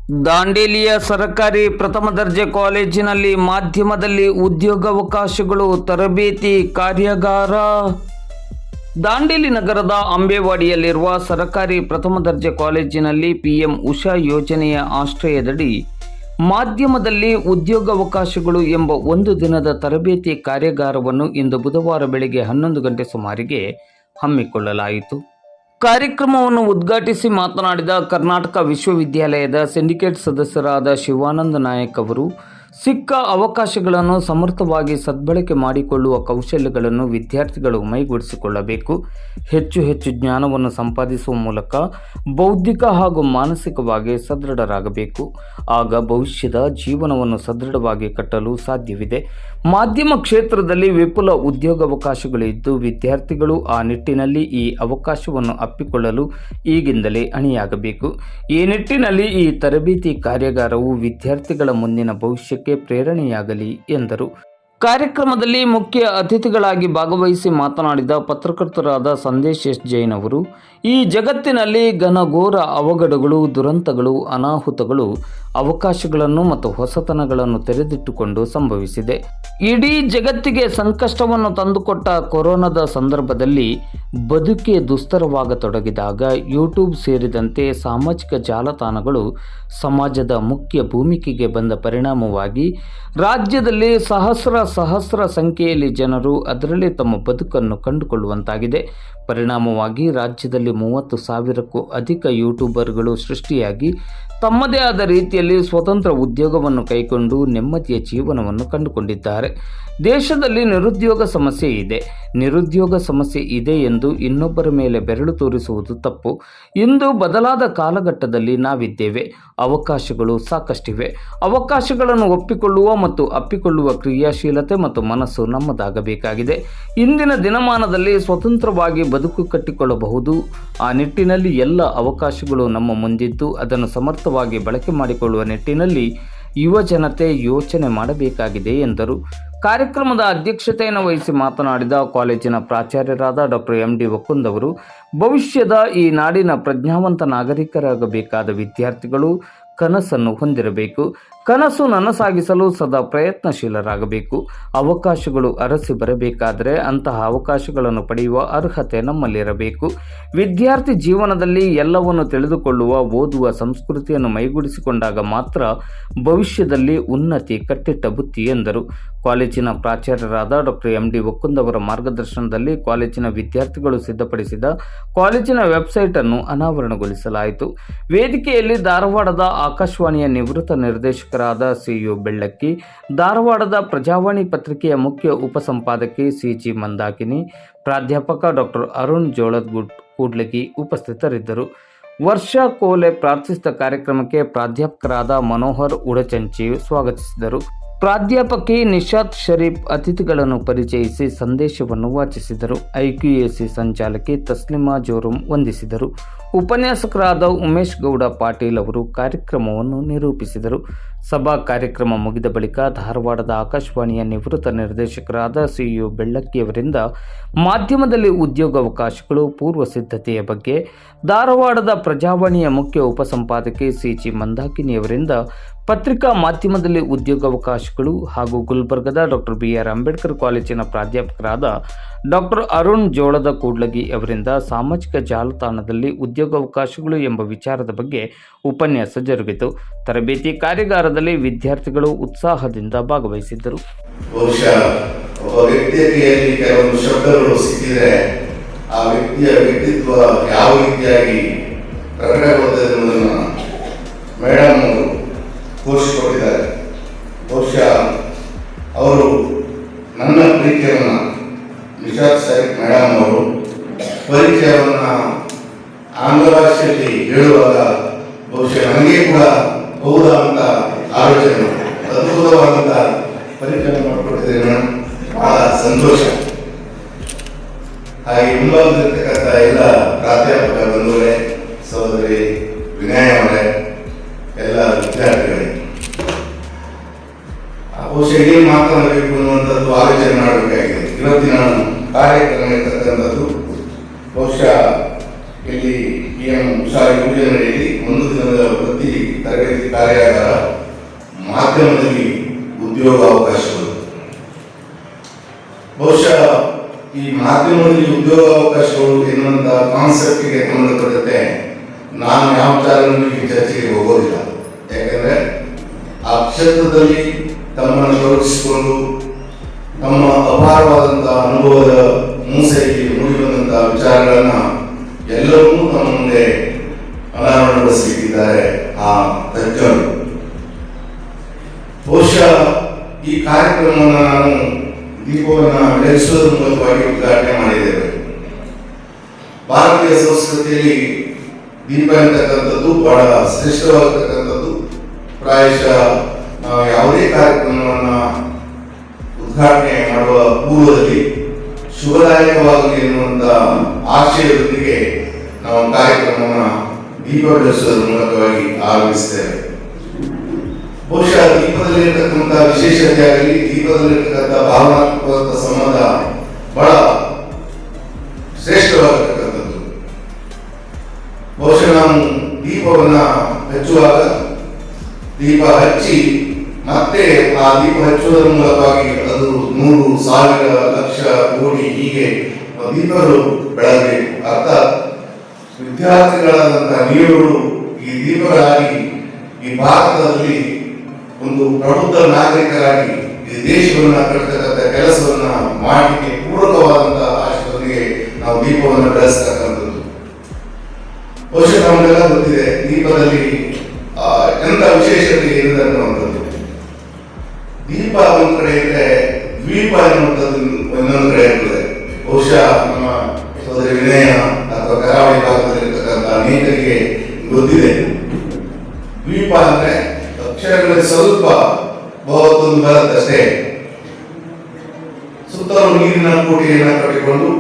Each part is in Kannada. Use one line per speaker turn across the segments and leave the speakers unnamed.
ದಾಂಡೇಲಿಯ ಸರ್ಕಾರಿ ಪ್ರಥಮ ದರ್ಜೆ ಕಾಲೇಜಿನಲ್ಲಿ ಮಾಧ್ಯಮದಲ್ಲಿ ಉದ್ಯೋಗಾವಕಾಶಗಳು ತರಬೇತಿ ಕಾರ್ಯಾಗಾರ. ದಾಂಡೇಲಿ ನಗರದ ಅಂಬೇವಾಡಿಯಲ್ಲಿರುವ ಸರ್ಕಾರಿ ಪ್ರಥಮ ದರ್ಜೆ ಕಾಲೇಜಿನಲ್ಲಿ ಪಿಎಂ ಉಷಾ ಯೋಜನೆಯ ಆಶ್ರಯದಡಿ ಮಾಧ್ಯಮದಲ್ಲಿ ಉದ್ಯೋಗಾವಕಾಶಗಳು ಎಂಬ ಒಂದು ದಿನದ ತರಬೇತಿ ಕಾರ್ಯಾಗಾರವನ್ನು ಇಂದು ಬುಧವಾರ ಬೆಳಗ್ಗೆ 11 ಗಂಟೆ ಸುಮಾರಿಗೆ ಹಮ್ಮಿಕೊಳ್ಳಲಾಯಿತು. ಕಾರ್ಯಕ್ರಮವನ್ನು ಉದ್ಘಾಟಿಸಿ ಮಾತನಾಡಿದ ಕರ್ನಾಟಕ ವಿಶ್ವವಿದ್ಯಾಲಯದ ಸಿಂಡಿಕೇಟ್ ಸದಸ್ಯರಾದ ಶಿವಾನಂದ ನಾಯಕ್ ಅವರು, ಸಿಕ್ಕ ಅವಕಾಶಗಳನ್ನು ಸಮರ್ಥವಾಗಿ ಸದ್ಬಳಕೆ ಮಾಡಿಕೊಳ್ಳುವ ಕೌಶಲ್ಯಗಳನ್ನು ವಿದ್ಯಾರ್ಥಿಗಳು ಮೈಗೂಡಿಸಿಕೊಳ್ಳಬೇಕು. ಹೆಚ್ಚು ಹೆಚ್ಚು ಜ್ಞಾನವನ್ನು ಸಂಪಾದಿಸುವ ಮೂಲಕ ಬೌದ್ಧಿಕ ಹಾಗೂ ಮಾನಸಿಕವಾಗಿ ಸದೃಢರಾಗಬೇಕು. ಆಗ ಭವಿಷ್ಯದ ಜೀವನವನ್ನು ಸದೃಢವಾಗಿ ಕಟ್ಟಲು ಸಾಧ್ಯವಿದೆ. ಮಾಧ್ಯಮ ಕ್ಷೇತ್ರದಲ್ಲಿ ವಿಪುಲ ಉದ್ಯೋಗಾವಕಾಶಗಳಿದ್ದು, ವಿದ್ಯಾರ್ಥಿಗಳು ಆ ನಿಟ್ಟಿನಲ್ಲಿ ಈ ಅವಕಾಶವನ್ನು ಅಪ್ಪಿಕೊಳ್ಳಲು ಈಗಿಂದಲೇ ಅಣಿಯಾಗಬೇಕು. ಈ ನಿಟ್ಟಿನಲ್ಲಿ ಈ ತರಬೇತಿ ಕಾರ್ಯಾಗಾರವು ವಿದ್ಯಾರ್ಥಿಗಳ ಮುಂದಿನ ಭವಿಷ್ಯಕ್ಕೆ ಪ್ರೇರಣೆಯಾಗಲಿ ಎಂದರು. ಕಾರ್ಯಕ್ರಮದಲ್ಲಿ ಮುಖ್ಯ ಅತಿಥಿಗಳಾಗಿ ಭಾಗವಹಿಸಿ ಮಾತನಾಡಿದ ಪತ್ರಕರ್ತರಾದ ಸಂದೇಶ್ ಎಸ್ ಜೈನ್ ಅವರು, ಈ ಜಗತ್ತಿನಲ್ಲಿ ಘನಘೋರ ಅವಘಡಗಳು, ದುರಂತಗಳು, ಅನಾಹುತಗಳು, ಅವಕಾಶಗಳನ್ನು ಮತ್ತು ಹೊಸತನಗಳನ್ನು ತೆರೆದಿಟ್ಟುಕೊಂಡು ಸಂಭವಿಸಿದೆ. ಇಡೀ ಜಗತ್ತಿಗೆ ಸಂಕಷ್ಟವನ್ನು ತಂದುಕೊಟ್ಟ ಕೊರೋನಾದ ಸಂದರ್ಭದಲ್ಲಿ ಬದುಕೆ ದುಸ್ತರವಾಗತೊಡಗಿದಾಗ ಯೂಟ್ಯೂಬ್ ಸೇರಿದಂತೆ ಸಾಮಾಜಿಕ ಜಾಲತಾಣಗಳು ಸಮಾಜದ ಮುಖ್ಯ ಭೂಮಿಕೆಗೆ ಬಂದ ಪರಿಣಾಮವಾಗಿ ರಾಜ್ಯದಲ್ಲಿ ಸಹಸ್ರ ಸಂಖ್ಯೆಯಲ್ಲಿ ಜನರು ಅದರಲ್ಲಿ ತಮ್ಮ ಬದುಕನ್ನು ಕಂಡುಕೊಳ್ಳುವಂತಾಗಿದೆ. ಪರಿಣಾಮವಾಗಿ ರಾಜ್ಯದಲ್ಲಿ 30,000ಕ್ಕೂ ಅಧಿಕ ಯೂಟ್ಯೂಬರ್ಗಳು ಸೃಷ್ಟಿಯಾಗಿ ತಮ್ಮದೇ ಆದ ರೀತಿಯಲ್ಲಿ ಸ್ವತಂತ್ರ ಉದ್ಯೋಗವನ್ನು ಕೈಗೊಂಡು ನೆಮ್ಮದಿಯ ಜೀವನವನ್ನು ಕಂಡುಕೊಂಡಿದ್ದಾರೆ. ದೇಶದಲ್ಲಿ ನಿರುದ್ಯೋಗ ಸಮಸ್ಯೆ ಇದೆ ಎಂದು ಇನ್ನೊಬ್ಬರ ಮೇಲೆ ಬೆರಳು ತೋರಿಸುವುದು ತಪ್ಪು. ಇಂದು ಬದಲಾದ ಕಾಲಘಟ್ಟದಲ್ಲಿ ನಾವಿದ್ದೇವೆ. ಅವಕಾಶಗಳು ಸಾಕಷ್ಟಿವೆ. ಅವಕಾಶಗಳನ್ನು ಒಪ್ಪಿಕೊಳ್ಳುವ ಮತ್ತು ಅಪ್ಪಿಕೊಳ್ಳುವ ಕ್ರಿಯಾಶೀಲತೆ ಮತ್ತು ಮನಸ್ಸು ನಮ್ಮದಾಗಬೇಕಾಗಿದೆ. ಇಂದಿನ ದಿನಮಾನದಲ್ಲಿ ಸ್ವತಂತ್ರವಾಗಿ ಬದುಕು ಕಟ್ಟಿಕೊಳ್ಳಬಹುದು. ಆ ನಿಟ್ಟಿನಲ್ಲಿ ಎಲ್ಲ ಅವಕಾಶಗಳು ನಮ್ಮ ಮುಂದಿದ್ದು, ಅದನ್ನು ಸಮರ್ಥವಾಗಿ ಬಳಕೆ ಮಾಡಿಕೊಳ್ಳುವ ನಿಟ್ಟಿನಲ್ಲಿ ಯುವ ಜನತೆ ಯೋಚನೆ ಮಾಡಬೇಕಾಗಿದೆ ಎಂದರು. ಕಾರ್ಯಕ್ರಮದ ಅಧ್ಯಕ್ಷತೆಯನ್ನು ವಹಿಸಿ ಮಾತನಾಡಿದ ಕಾಲೇಜಿನ ಪ್ರಾಚಾರ್ಯರಾದ ಡಾಕ್ಟರ್ ಎಂ ಡಿ ವಕುಂದ್ ಅವರು, ಭವಿಷ್ಯದ ಈ ನಾಡಿನ ಪ್ರಜ್ಞಾವಂತ ನಾಗರಿಕರಾಗಬೇಕಾದ ವಿದ್ಯಾರ್ಥಿಗಳು ಕನಸನ್ನು ಹೊಂದಿರಬೇಕು. ಕನಸು ನನಸಾಗಿಸಲು ಸದಾ ಪ್ರಯತ್ನಶೀಲರಾಗಬೇಕು. ಅವಕಾಶಗಳು ಅರಸಿ ಬರಬೇಕಾದರೆ ಅಂತಹ ಅವಕಾಶಗಳನ್ನು ಪಡೆಯುವ ಅರ್ಹತೆ ನಮ್ಮಲ್ಲಿರಬೇಕು. ವಿದ್ಯಾರ್ಥಿ ಜೀವನದಲ್ಲಿ ಎಲ್ಲವನ್ನು ತಿಳಿದುಕೊಳ್ಳುವ, ಓದುವ ಸಂಸ್ಕೃತಿಯನ್ನು ಮೈಗೂಡಿಸಿಕೊಂಡಾಗ ಮಾತ್ರ ಭವಿಷ್ಯದಲ್ಲಿ ಉನ್ನತಿ ಕಟ್ಟಿಟ್ಟ ಬುತ್ತಿ ಎಂದರು. ಕಾಲೇಜಿನ ಪ್ರಾಚಾರ್ಯರಾದ ಡಾಕ್ಟರ್ ಎಂ ಡಿ ವಕುಂದ್ ಅವರ ಮಾರ್ಗದರ್ಶನದಲ್ಲಿ ಕಾಲೇಜಿನ ವಿದ್ಯಾರ್ಥಿಗಳು ಸಿದ್ಧಪಡಿಸಿದ ಕಾಲೇಜಿನ ವೆಬ್ಸೈಟ್ ಅನ್ನು ಅನಾವರಣಗೊಳಿಸಲಾಯಿತು. ವೇದಿಕೆಯಲ್ಲಿ ಧಾರವಾಡದ ಆಕಾಶವಾಣಿಯ ನಿವೃತ್ತ ನಿರ್ದೇಶಕರಾದ ಸಿಯು ಬೆಳ್ಳಕ್ಕಿ, ಧಾರವಾಡದ ಪ್ರಜಾವಾಣಿ ಪತ್ರಿಕೆಯ ಮುಖ್ಯ ಉಪಸಂಪಾದಕಿ ಸಿಜಿ ಮಂದಾಕಿನಿ, ಪ್ರಾಧ್ಯಾಪಕ ಡಾಕ್ಟರ್ ಅರುಣ್ ಜೋಳದ್ ಕೂಡ್ಲಗಿ ಉಪಸ್ಥಿತರಿದ್ದರು. ವರ್ಷಾ ಕೋಲೆ ಪ್ರಾರ್ಥಿಸಿದ ಕಾರ್ಯಕ್ರಮಕ್ಕೆ ಪ್ರಾಧ್ಯಾಪಕರಾದ ಮನೋಹರ್ ಉಡಚಂಚಿ ಸ್ವಾಗತಿಸಿದರು. ಪ್ರಾಧ್ಯಾಪಕಿ ನಿಶಾತ್ ಶರೀಫ್ ಅತಿಥಿಗಳನ್ನು ಪರಿಚಯಿಸಿ ಸಂದೇಶವನ್ನು ವಾಚಿಸಿದರು. ಐಕ್ಯುಎಸಿ ಸಂಚಾಲಕಿ ತಸ್ಲಿಮಾ ಜೋರುಮ್ ವಂದಿಸಿದರು. ಉಪನ್ಯಾಸಕರಾದ ಉಮೇಶ್ ಗೌಡ ಪಾಟೀಲ್ ಅವರು ಕಾರ್ಯಕ್ರಮವನ್ನು ನಿರೂಪಿಸಿದರು. ಸಭಾ ಕಾರ್ಯಕ್ರಮ ಮುಗಿದ ಬಳಿಕ ಧಾರವಾಡದ ಆಕಾಶವಾಣಿಯ ನಿವೃತ್ತ ನಿರ್ದೇಶಕರಾದ ಸಿಯು ಬೆಳ್ಳಕ್ಕಿಯವರಿಂದ ಮಾಧ್ಯಮದಲ್ಲಿ ಉದ್ಯೋಗಾವಕಾಶಗಳು, ಪೂರ್ವ ಸಿದ್ಧತೆಯ ಬಗ್ಗೆ, ಧಾರವಾಡದ ಪ್ರಜಾವಾಣಿಯ ಮುಖ್ಯ ಉಪಸಂಪಾದಕಿ ಸಿಜಿ ಮಂದಾಕಿನಿಯವರಿಂದ ಪತ್ರಿಕಾ ಮಾಧ್ಯಮದಲ್ಲಿ ಉದ್ಯೋಗಾವಕಾಶಗಳು ಹಾಗೂ ಗುಲ್ಬರ್ಗದ ಡಾಕ್ಟರ್ ಬಿಆರ್ ಅಂಬೇಡ್ಕರ್ ಕಾಲೇಜಿನ ಪ್ರಾಧ್ಯಾಪಕರಾದ ಡಾಕ್ಟರ್ ಅರುಣ್ ಜೋಳದ ಕೂಡ್ಲಗಿ ಅವರಿಂದ ಸಾಮಾಜಿಕ ಜಾಲತಾಣದಲ್ಲಿ ಉದ್ಯೋಗಾವಕಾಶಗಳು ಎಂಬ ವಿಚಾರದ ಬಗ್ಗೆ ಉಪನ್ಯಾಸ ಜರುಗಿತು. ತರಬೇತಿ ಕಾರ್ಯಾಗಾರದಲ್ಲಿ ವಿದ್ಯಾರ್ಥಿಗಳು ಉತ್ಸಾಹದಿಂದ ಭಾಗವಹಿಸಿದ್ದರು.
ಬಹುಶಃ ಒಬ್ಬ ವ್ಯಕ್ತಿಯ ಕೈಯಲ್ಲಿ ಕೆಲವೊಂದು ಶಬ್ದಗಳು ಸಿಕ್ಕಿದ್ರೆ ಆ ವ್ಯಕ್ತಿಯ ವ್ಯಕ್ತಿತ್ವ ಯಾವ ರೀತಿಯಾಗಿ ಪ್ರಕಟಗೊಳ್ಳುವುದನ್ನು ಮೇಡಮ್ ಅವರು ತೋರಿಸಿಕೊಟ್ಟಿದ್ದಾರೆ. ಬಹುಶಃ ಅವರು ನನ್ನ ಪರಿಚಯವನ್ನು ನಿಶಾತ್ ಸಾಹಿಬ್ ಮೇಡಮ್ ಅವರು ಪರಿಚಯವನ್ನು ಆಂಗ್ಲ ಭಾಷೆಯಲ್ಲಿ ಹೇಳುವಾಗ ಬಹುಶಃ ನನಗೆ ಕೂಡ ಹೌದಾ ಅಂತ ಆಲೋಚನೆ, ಅದ್ಭುತವಾದಂಥ ಪರಿಚಯ ಮಾಡಿಕೊಟ್ಟಿದ್ದೇನೆ ಮೇಡಮ್. ಬಹಳ ಸಂತೋಷ. ಹಾಗೆ ಮುಂಬಾಗಿರ್ತಕ್ಕಂಥ ಎಲ್ಲ ಪ್ರಾಧ್ಯಾಪಕ ಬಂಧುಗಳೇ, ಸಹೋದರಿ ವಿನಯ ಅವರೇ, ಎಲ್ಲ ವಿದ್ಯಾರ್ಥಿಗಳೇ, ಬಹುಶಃ ಏನು ಮಾತನಾಡಬೇಕು ಅನ್ನುವಂಥದ್ದು ಆಲೋಚನೆ ಮಾಡಬೇಕಾಗಿದೆ. ಇವತ್ತಿನ ಕಾರ್ಯಕ್ರಮ ಇರ್ತಕ್ಕಂಥದ್ದು ಬಹುಶಃ ಇಲ್ಲಿ PM ಉಷಾ ಯೋಜನೆಯಲ್ಲಿ ಒಂದು ದಿನದ ವೃತ್ತಿ ತರಬೇತಿ ಕಾರ್ಯಾಗಾರ ಮಾಧ್ಯಮದಲ್ಲಿ ಉದ್ಯೋಗ ಅವಕಾಶಗಳು. ಬಹುಶಃ ಈ ಮಾಧ್ಯಮದಲ್ಲಿ ಉದ್ಯೋಗ ಅವಕಾಶಗಳು ಎನ್ನುವಂತ ಕಾನ್ಸೆಪ್ಟ್ಗೆ ಸಂಬಂಧಪಟ್ಟಂತೆ ನಾನು ಯಾವ ವಿಚಾರದಲ್ಲಿ ಚರ್ಚೆಗೆ ಹೋಗೋದಿಲ್ಲ. ಯಾಕಂದ್ರೆ ಆ ಕ್ಷೇತ್ರದಲ್ಲಿ ತಮ್ಮನ್ನು ತೊಡಗಿಸಿಕೊಂಡು ತಮ್ಮ ಅಪಾರವಾದಂತಹ ಅನುಭವದ ಮೂಸೆಯಲ್ಲಿ ಮೂಡಿಬಂದಂತಹ ವಿಚಾರಗಳನ್ನ ಎಲ್ಲವನ್ನೂ ತಮ್ಮ ಮುಂದೆ ಅನಾವರಣಗೊಳಿಸಲಿಕ್ಕಿದ್ದಾರೆ ಆ ತಜ್ಞರು. ಬಹುಶಃ ಈ ಕಾರ್ಯಕ್ರಮವನ್ನು ನಾನು ದೀಪವನ್ನು ಬೆಳೆಸುವುದರ ಮೂಲಕವಾಗಿ ಉದ್ಘಾಟನೆ ಮಾಡಿದ್ದೇವೆ. ಭಾರತೀಯ ಸಂಸ್ಕೃತಿಯಲ್ಲಿ ದೀಪ ಎಂತಕ್ಕಂಥದ್ದು ಬಹಳ ಶ್ರೇಷ್ಠವಾಗಿರ್ತಕ್ಕಂಥದ್ದು. ಪ್ರಾಯಶಃ ನಾವು ಯಾವುದೇ ಕಾರ್ಯಕ್ರಮವನ್ನು ಉದ್ಘಾಟನೆ ಮಾಡುವ ಪೂರ್ವದಲ್ಲಿ ಶುಭದಾಯಕವಾಗಲಿ ಎನ್ನುವಂತ ಆಶಯದೊಂದಿಗೆ ನಾವು ಕಾರ್ಯಕ್ರಮವನ್ನು ದೀಪ ಬೆಳೆಸುವುದರ ಮೂಲಕವಾಗಿ ಆರಂಭಿಸ್ತೇವೆ. ಬಹುಶಃ ದೀಪದಲ್ಲಿರ್ತಕ್ಕಂಥ ವಿಶೇಷತೆ ಆಗಲಿ, ದೀಪದಲ್ಲಿರ್ತಕ್ಕಂಥ ಭಾವನಾತ್ಮಕ ಸಂಬಂಧ ಬಹಳ ಶ್ರೇಷ್ಠವಾಗಿರ್ತಕ್ಕಂಥದ್ದು. ಬಹುಶಃ ನಾವು ದೀಪವನ್ನ ಹಚ್ಚುವಾಗ ದೀಪ ಹಚ್ಚಿ ಮತ್ತೆ ಆ ದೀಪ ಹಚ್ಚುವುದರ ಮೂಲಕವಾಗಿ ಅದು 100,000 ಲಕ್ಷ ಕೋಟಿ ಹೀಗೆ ದೀಪಗಳು ಬೆಳಗಬೇಕು. ಅರ್ಥಾತ್ ವಿದ್ಯಾರ್ಥಿಗಳಾದಂತಹ ನೀವುಗಳು ಈ ದೀಪಗಳಾಗಿ ಈ ಭಾರತದಲ್ಲಿ ಒಂದು ಪ್ರಬುದ್ಧ ನಾಗರಿಕರಾಗಿ ಈ ದೇಶವನ್ನು ಕಟ್ಟತಕ್ಕಂಥ ಕೆಲಸವನ್ನ ಮಾಡಲಿಕ್ಕೆ ಪೂರಕವಾದಂತಹ ಆಶಯದೊಂದಿಗೆ ನಾವು ದೀಪವನ್ನು ಬೆಳೆಸ್ತಕ್ಕಂಥದ್ದು. ಬಹುಶಃ ನಮಗೆಲ್ಲ ಗೊತ್ತಿದೆ ದೀಪದಲ್ಲಿ ಎಂತ ವಿಶೇಷತೆ ಇದೆ ಅನ್ನುವಂಥದ್ದು. ದೀಪ ಒಂದು ಕಡೆ ಇದ್ರೆ ದ್ವೀಪ ಎನ್ನುವಂಥದ್ದು ಇನ್ನೊಂದು ಕಡೆ ಇರ್ತದೆ. ಬಹುಶಃ ನಮ್ಮ ಸೋದರಿ ವಿನಯ ಅಥವಾ ಕರಾವಳಿ ಭಾಗದಲ್ಲಿರ್ತಕ್ಕಂಥ ಅನೇಕರಿಗೆ ಗೊತ್ತಿದೆ. ದ್ವೀಪ ಅಂದ್ರೆ ಅಕ್ಷರಗಳಲ್ಲಿ ಸ್ವಲ್ಪ ಬಹುತೊಂದು ಬರುತ್ತಷ್ಟೇ. ಸುತ್ತಲೂ ನೀರಿನ ಕೋಟೆಯನ್ನು ಕಟ್ಟಿಕೊಂಡು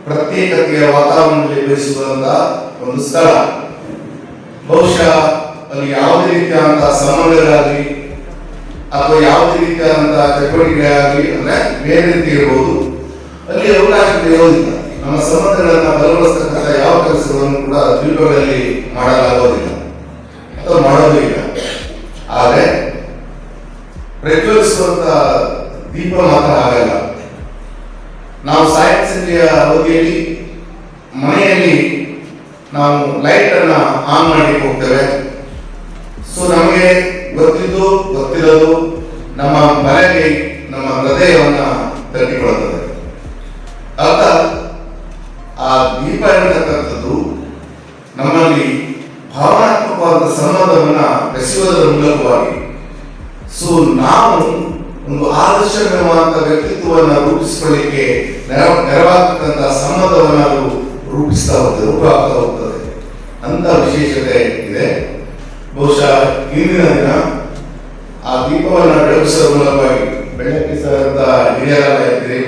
ಪ್ರತ್ಯೇಕತೆಯ ವಾತಾವರಣದಲ್ಲಿ ಬೆಳೆಸುವಂತಹ ಒಂದು ಸ್ಥಳ. ಬಹುಶಃ ಅಲ್ಲಿ ಯಾವುದೇ ರೀತಿಯಾದಂತಹ ಸಂಬಂಧಗಳಾಗಲಿ ಅಥವಾ ಯಾವುದೇ ರೀತಿಯಾದಂತಹ ಚಟುವಟಿಕೆಗಳಾಗಲಿ ಅಂದ್ರೆ ಬೇರೆ ರೀತಿ ಇರಬಹುದು, ಅಲ್ಲಿ ಅವಕಾಶ ಇರೋದಿಲ್ಲ. ನಮ್ಮ ಸಂಬಂಧಗಳನ್ನ ಬಲಪಡಿಸ್ತಕ್ಕಂಥ ಯಾವ ಕೆಲಸಗಳನ್ನು ಕೂಡ ದ್ವೀಪಗಳಲ್ಲಿ ಮಾಡಲಾಗೋದಿಲ್ಲ ಅಥವಾ ಮಾಡೋದು ಇಲ್ಲ. ಆದರೆ ಪ್ರಜ್ವಲಿಸುವಂತ ದೀಪ ಮಾತ್ರ ಆಗಲ್ಲ. ನಾವು ಸಾಯಂಕಾಲ ಅವಧಿಯಲ್ಲಿ ಮನೆಯಲ್ಲಿ ನಾವು ಲೈಟ್ ಅನ್ನ ಆನ್ ಮಾಡಿ ಹೋಗ್ತೇವೆ. ಸೊ ನಮಗೆ ಗೊತ್ತಿದ್ದು ಗೊತ್ತಿರೋದು ನಮ್ಮ ಮನೆಗೆ ನಮ್ಮ ಹೃದಯವನ್ನ ತಟ್ಟಿಕೊಳ್ಳುತ್ತದೆ. ಅರ್ಥಾತ್ ಆ ದೀಪ ಎನ್ನತಕ್ಕಂಥದ್ದು ನಮ್ಮಲ್ಲಿ ಭಾವನಾತ್ಮಕವಾದ ಸಂಬಂಧವನ್ನ ಬೆಸೆಯುವುದರ ಮೂಲಕವಾಗಿ ನಾವು ಒಂದು ಆದರ್ಶವಂತ ವ್ಯಕ್ತಿತ್ವವನ್ನು ರೂಪಿಸಿಕೊಳ್ಳಿಕ್ಕೆ ನೆರವಾಗತಕ್ಕಂತಹ ಸಂಬಂಧವನ್ನು ಅದು ರೂಪಿಸ್ತಾ ಹೋಗ್ತದೆ, ರೂಪಾಗ್ತಾ ಹೋಗ್ತದೆ ಅಂತ ವಿಶೇಷತೆ ಇದೆ. ಬಹುಶಃ ಇಂದಿನ ದಿನ ಆ ದೀಪವನ್ನು ಬೆಳಗಿಸುವ ಮೂಲಕವಾಗಿ ಬೆಳಕಿಸಿದಂತ ಹಿರಿಯರಾಗಿದ್ದಾರೆ,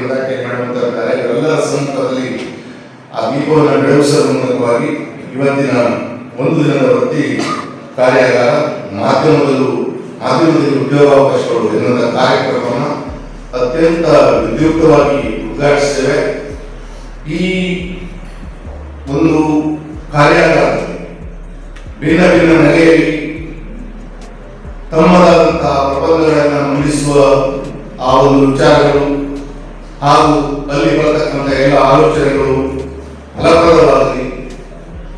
ಮಾಡುವಂತಾರೆ, ಇವರೆಲ್ಲರ ಸಮ್ಮುಖದಲ್ಲಿ ಆ ದೀಪವನ್ನು ಬೆಳಗಿಸುವ ಮೂಲಕವಾಗಿ ಇವತ್ತಿನ ಒಂದು ದಿನದ ವೃತ್ತಿ ಕಾರ್ಯಾಗಾರ ಮಾಧ್ಯಮದಲ್ಲಿ ಉದ್ಯೋಗಾವಕಾಶಗಳು ಎನ್ನುವಂಥ ಕಾರ್ಯಕ್ರಮವನ್ನು ಅತ್ಯಂತ ವಿದ್ಯುಕ್ತವಾಗಿ ಉದ್ಘಾಟಿಸಿದ್ದೇವೆ. ಈ ಒಂದು ಕಾರ್ಯಾಗಾರದಲ್ಲಿ ಭಿನ್ನ ಭಿನ್ನ ನೆಲೆಯಲ್ಲಿ ತಮ್ಮದಾದಂತಹ ಪ್ರಬಂಧಗಳನ್ನು ಮಂಡಿಸುವ ಆ ಒಂದು ವಿಚಾರಗಳು ಹಾಗೂ ಅಲ್ಲಿ ಬರತಕ್ಕಂಥ ಎಲ್ಲ ಆಲೋಚನೆಗಳು ಫಲಪ್ರದವಾಗಲಿ,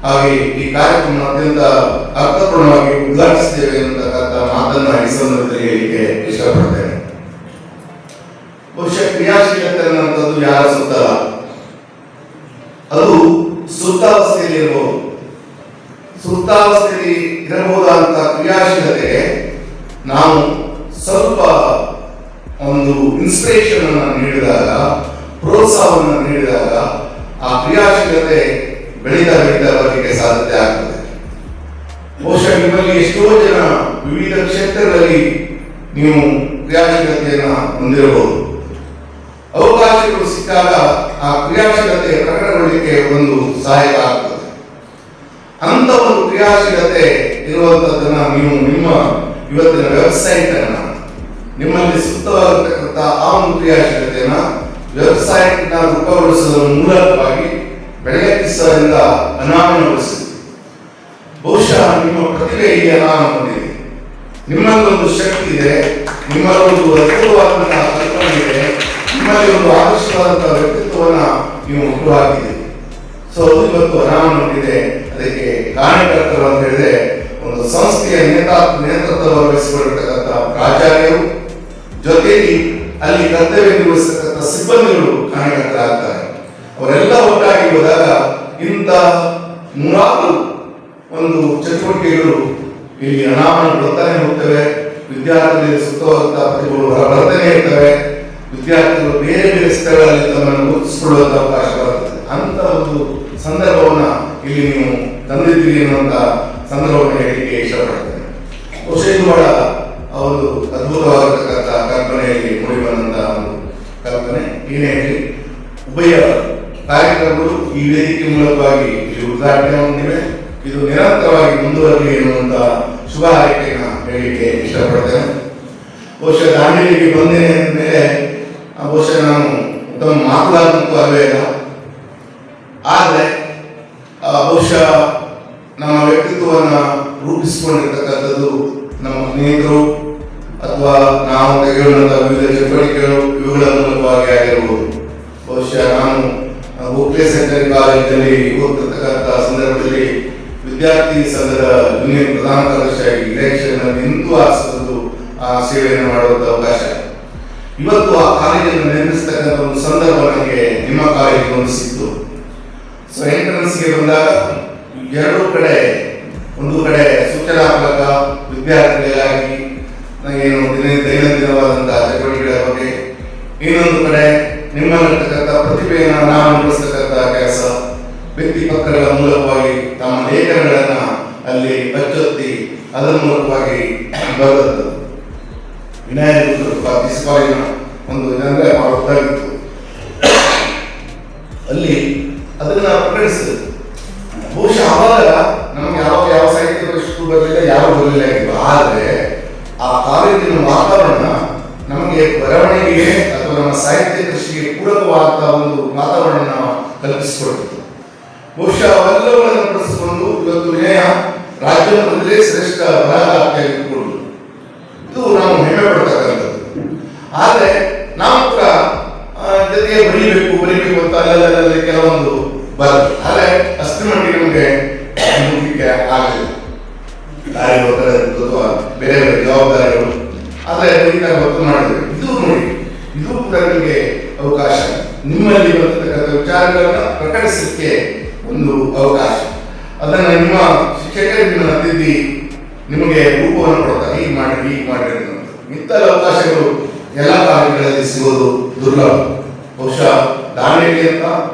ಹಾಗೆ ಈ ಕಾರ್ಯಕ್ರಮ ಅತ್ಯಂತ ಅರ್ಥಪೂರ್ಣವಾಗಿ ಉದ್ಘಾಟಿಸಿದ್ದೇವೆ ಎನ್ನುತಕ್ಕಂಥ ಮಾತನ್ನ ಈ ಸಂದರ್ಭದಲ್ಲಿ ಹೇಳಲಿಕ್ಕೆ ಇಷ್ಟಪಡ್ತೇನೆ. ಬಹುಶಃ ಕ್ರಿಯಾಶೀಲತೆ ಅನ್ನುವಂಥದ್ದು ಯಾರ ಸುತ್ತಲ್ಲ, ಅದು ಸುಪ್ತಾವಸ್ಥೆಯಲ್ಲಿ ಇರಬಹುದು. ಸುಪ್ತಾವಸ್ಥೆಯಲ್ಲಿ ಇರಬಹುದಾದಂತ ಕ್ರಿಯಾಶೀಲತೆಗೆ ನಾವು ಸ್ವಲ್ಪ ಒಂದು ಇನ್ಸ್ಪಿರೇಷನ್ ಅನ್ನು ನೀಡಿದಾಗ, ಪ್ರೋತ್ಸಾಹವನ್ನು ನೀಡಿದಾಗ ಆ ಕ್ರಿಯಾಶೀಲತೆ ಬೆಳೀತಾ ಬರಲಿಕ್ಕೆ ಸಾಧ್ಯತೆ ಆಗ್ತದೆ. ಬಹುಶಃ ನಿಮ್ಮಲ್ಲಿ ಎಷ್ಟೋ ಜನ ವಿವಿಧ ಕ್ಷೇತ್ರಗಳಲ್ಲಿ ನೀವು ಕ್ರಿಯಾಶೀಲತೆಯನ್ನ ಹೊಂದಿರಬಹುದು. ಅವಕಾಶಗಳು ಸಿಕ್ಕಾಗ ಆ ಕ್ರಿಯಾಶೀಲತೆ ಪ್ರಕಟಗೊಳ್ಳಲಿಕ್ಕೆ ಒಂದು ಸಹಾಯಕ ಆಗ್ತದೆ. ಅಂತ ಒಂದು ಕ್ರಿಯಾಶೀಲತೆ ಇರುವಂತದ್ದನ್ನ ನೀವು ನಿಮ್ಮ ಇವತ್ತಿನ ವೆಬ್ಸೈಟ್ ಅನ್ನ, ನಿಮ್ಮಲ್ಲಿ ಸೂಕ್ತವಾಗಿರ್ತಕ್ಕಂಥ ಆ ಒಂದು ಕ್ರಿಯಾಶೀಲತೆಯನ್ನ ವೆಬ್ಸೈಟ್ ನ ರೂಪಗೊಳಿಸುವುದರ ಮೂಲಕವಾಗಿ ಬೆಳಕಿಸದಿಂದ ಅನಾವರಣಗೊಳಿಸಿ ಬಹುಶಃ ನಿಮ್ಮ ಪ್ರತಿಭೆ ಇಲ್ಲಿ ಅನಾವರಣ ಹೊಂದಿದೆ. ನಿಮ್ಮಲ್ಲಿ ಒಂದು ಶಕ್ತಿ ಇದೆ, ನಿಮ್ಮಲ್ಲಿ ಒಂದು ಅದ್ಭುತವಾದಂತಹ ಕಲ್ಪನೆ ಇದೆ, ನಿಮ್ಮಲ್ಲಿ ಒಂದು ಆದರ್ಶವಾದಂತಹ ವ್ಯಕ್ತಿತ್ವವನ್ನ ನೀವು ಹುಟ್ಟುಹಾಕಿದ್ದೀರಿ. ಸೊ ಅದು ಇವತ್ತು ಅನಾವರಣಗೊಂಡಿದೆ. ಅದಕ್ಕೆ ಕಾರಣಕರ್ತರು ಅಂತ ಹೇಳಿದ್ರೆ ಒಂದು ಸಂಸ್ಥೆಯ ನೇತೃತ್ವ ವಹಿಸಿಕೊಂಡಿರ್ತಕ್ಕಂಥ ಪ್ರಾಚಾರ್ಯರು, ಜೊತೆಗೆ ಅಲ್ಲಿ ಕರ್ತವ್ಯ ನಿರ್ವಹಿಸತಕ್ಕಂಥ ಸಿಬ್ಬಂದಿಗಳು ಕಾರಣಕರ್ತರಾಗ್ತಾರೆ. ಅವರೆಲ್ಲ ಒಟ್ಟಾಗಿ ಹೋದಾಗ ಇಂಥ ನೂರಾರು ಒಂದು ಚಟುವಟಿಕೆಗಳು ಇಲ್ಲಿ ಅನಾವರಣಗೊಳ್ತಾನೆ ಹೋಗ್ತವೆ. ವಿದ್ಯಾರ್ಥಿಗಳಿಗೆ ಸೂಕ್ತವಾದಂತಹ ಪ್ರತಿಭೆಗಳು ಹೊರಬರ್ತಾನೆ ಇರ್ತವೆ. ವಿದ್ಯಾರ್ಥಿಗಳು ಬೇರೆ ಬೇರೆ ಸ್ಥಳಗಳಲ್ಲಿ ತಮ್ಮನ್ನು ಗುರುತಿಸಿಕೊಳ್ಳುವಂತ ಅವಕಾಶ ಬರ್ತದೆ. ಅಂತ ಒಂದು ಸಂದರ್ಭವನ್ನ ಇಲ್ಲಿ ನೀವು ತಂದಿದ್ದೀರಿ ಅನ್ನುವಂತ ಸಂದರ್ಭವನ್ನು ಹೇಳಲಿಕ್ಕೆ ಇಷ್ಟಪಡ್ತೇನೆ. ಬಹುಶಃ ಇದು ಬಹಳ ಒಂದು ಅದ್ಭುತವಾಗಿರ್ತಕ್ಕಂಥ ಕಲ್ಪನೆಯಲ್ಲಿ ಮೂಡಿ ಬಂದಂತಹ ಒಂದು ಕಲ್ಪನೆ. ಏನೇ ಹೇಳಿ ಉಭಯ ಕಾರ್ಯಕ್ರಮಗಳು ಈ ವೇದಿಕೆ ಮೂಲಕವಾಗಿ ಇಲ್ಲಿ ಉದ್ಘಾಟನೆ ಹೊಂದಿವೆ. ಇದು ನಿರಂತರವಾಗಿ ಮುಂದುವರಲಿ ಎನ್ನುವಂತ ಶುಭ ಹಾರೈಕೆಯನ್ನು ಹೇಳಲಿಕ್ಕೆ ಇಷ್ಟಪಡ್ತೇನೆ. ಬಹುಶಃ ದಾಂಡೇಲಿಗೆ ಬಂದೇನೆ ಮೇಲೆ ಬಹುಶಃ ನಾನು ಉತ್ತಮ ಮಾತನಾಡುವಂತೂ ಅಲ್ಲವೇ ಇಲ್ಲ. ಆದರೆ ಬಹುಶಃ ನಮ್ಮ ವ್ಯಕ್ತಿತ್ವವನ್ನು ರೂಪಿಸಿಕೊಂಡಿರ್ತಕ್ಕಂಥದ್ದು ನಮ್ಮ ಸ್ನೇಹಿತರು ಅಥವಾ ನಾವು ತೆಗೆಯುವಂತಹ ವಿವಿಧ ಚಟುವಟಿಕೆಗಳು ಇವುಗಳ ಮೂಲಕವಾಗಿ ಆಗಿರಬಹುದು. ಬಹುಶಃ ನಾನು ಗೋಖಲೆ ಸೆಂಟರ್ ಕಾಲೇಜಿನಲ್ಲಿ ಓದ್ತಿರ್ತಕ್ಕಂಥ ಸಂದರ್ಭದಲ್ಲಿ ವಿದ್ಯಾರ್ಥಿ ಸಂಘದ ಯೂನಿಯನ್ ಪ್ರಧಾನ ಕಾರ್ಯದರ್ಶಿಯಾಗಿ ಇಲೆಕ್ಷನ್ ನಿಂತು ಆರಿಸುವುದು ಆ ಸೇವೆಯನ್ನು ಮಾಡುವಂತ ಅವಕಾಶ. ಇವತ್ತು ಆ ಕಾಲೇಜನ್ನು ನಿರ್ಮಿಸತಕ್ಕಂಥ ಒಂದು ಸಂದರ್ಭ ನನಗೆ ನಿಮ್ಮ ಕಾಲೇಜಿಗೆ ಒಂದು ಸಿಕ್ತು. ಸೊ ಎಂಟ್ರೆನ್ಸ್ಗೆ ಬಂದಾಗ ಎರಡೂ ಕಡೆ, ಒಂದು ಕಡೆ ಸೂಚನಾ ಫಲಕ ವಿದ್ಯಾರ್ಥಿಗಳಿಗಾಗಿ ಏನು ದೈನಂದಿನವಾದಂತಹ ಚಟುವಟಿಕೆಗಳ ಬಗ್ಗೆ, ಇನ್ನೊಂದು ಕಡೆ ನಿಮ್ಮಲ್ಲಿರ್ತಕ್ಕಂಥ ಪ್ರತಿಭೆಯನ್ನು ನಾವು ನಿರ್ವಹಿಸತಕ್ಕಂಥ ಕೆಲಸ, ವ್ಯಕ್ತಿ ಪತ್ರಗಳ ಮೂಲಕವಾಗಿ ತಮ್ಮ ಲೇಖನಗಳನ್ನ ಅಲ್ಲಿ ಬಚ್ಚೊತ್ತಿ ಅದರ ಮೂಲಕವಾಗಿ ಬರೆದದ್ದು. ವಿನಾಯಕ ಕಾಲೇಜಿನ ಒಂದು ಇದನ್ನೇ ಹೊರತಾಗಿತ್ತು. ಅಲ್ಲಿ ಅದನ್ನ ಪ್ರಕಟಿಸಿದ್ರು. ಬಹುಶಃ ಆವಾಗ ನಮ್ಗೆ ಯಾವ ಸಾಹಿತ್ಯ ಪರಿಷತ್ತು ಬರಲಿಲ್ಲ, ಯಾವ ಬರಲಿಲ್ಲ ಇತ್ತು. ಆದರೆ ಆ ಕಾಲೇಜಿನ ವಾತಾವರಣ ನಮಗೆ ಬರವಣಿಗೆಗೆ ಅಥವಾ ನಮ್ಮ ಸಾಹಿತ್ಯ ಕೃಷಿಗೆ ಪೂರಕವಾದ ಒಂದು ವಾತಾವರಣ ಕಲ್ಪಿಸಿಕೊಡ್ತಿತ್ತು. ಬಹುಶಃ ಅವೆಲ್ಲವನ್ನು ಪಡಿಸಿಕೊಂಡು ಇವತ್ತು ವಿನಯ ರಾಜ್ಯ ಮಟ್ಟದಲ್ಲಿ ಶ್ರೇಷ್ಠ ಬರಹಗಾರ್ತಿಯಾಗಿಟ್ಟುಕೊಂಡು ಇದು ನಾವು ಹೆಮ್ಮೆ ಪಡ್ತಕ್ಕಂಥದ್ದು. ಆದರೆ ನಾವು ಕೂಡ ಜೊತೆಗೆ ಬರೀಬೇಕು ಅಂತ ಅಲ್ಲಲ್ಲಿ ಕೆಲವೊಂದು ಬರುತ್ತೆ. ಆದರೆ ಅಷ್ಟರ ಮಟ್ಟಿಗೆ ನಮಗೆ ಮುಗಿಲಿಕ್ಕೆ ಆಗಲಿಲ್ಲ. ಅಥವಾ ಬೇರೆ ಬೇರೆ ಜವಾಬ್ದಾರಿಗಳು ಆದರೆ ಬರೀತಾರೆ ಗೊತ್ತು ಮಾಡಿದ್ರು. ಇದು ನೋಡಿ, ಇದು ಕೂಡ ನಿಮಗೆ ಅವಕಾಶ, ನಿಮ್ಮಲ್ಲಿ ಬರ್ತಕ್ಕಂಥ ವಿಚಾರಗಳನ್ನ ಪ್ರಕಟಿಸಲಿಕ್ಕೆ ಒಂದು ಅವಕಾಶ. ಅದನ್ನ ನಿಮ್ಮ ಶಿಕ್ಷಕರಿಗೆ ನಿಮ್ಮನ್ನು ತಿದ್ದಿ ನಿಮಗೆ ರೂಪವನ್ನು ಕೊಡ್ತಾರೆ, ಹೀಗೆ ಮಾಡಿ ಇಂಥ ಅವಕಾಶಗಳು ಎಲ್ಲ ಕಾಲೇಜುಗಳಲ್ಲಿ ಸಿಗೋದು ದುರ್ಲಭ. ಬಹುಶಃ ದಾಂಡೇಲಿ ಅಂತ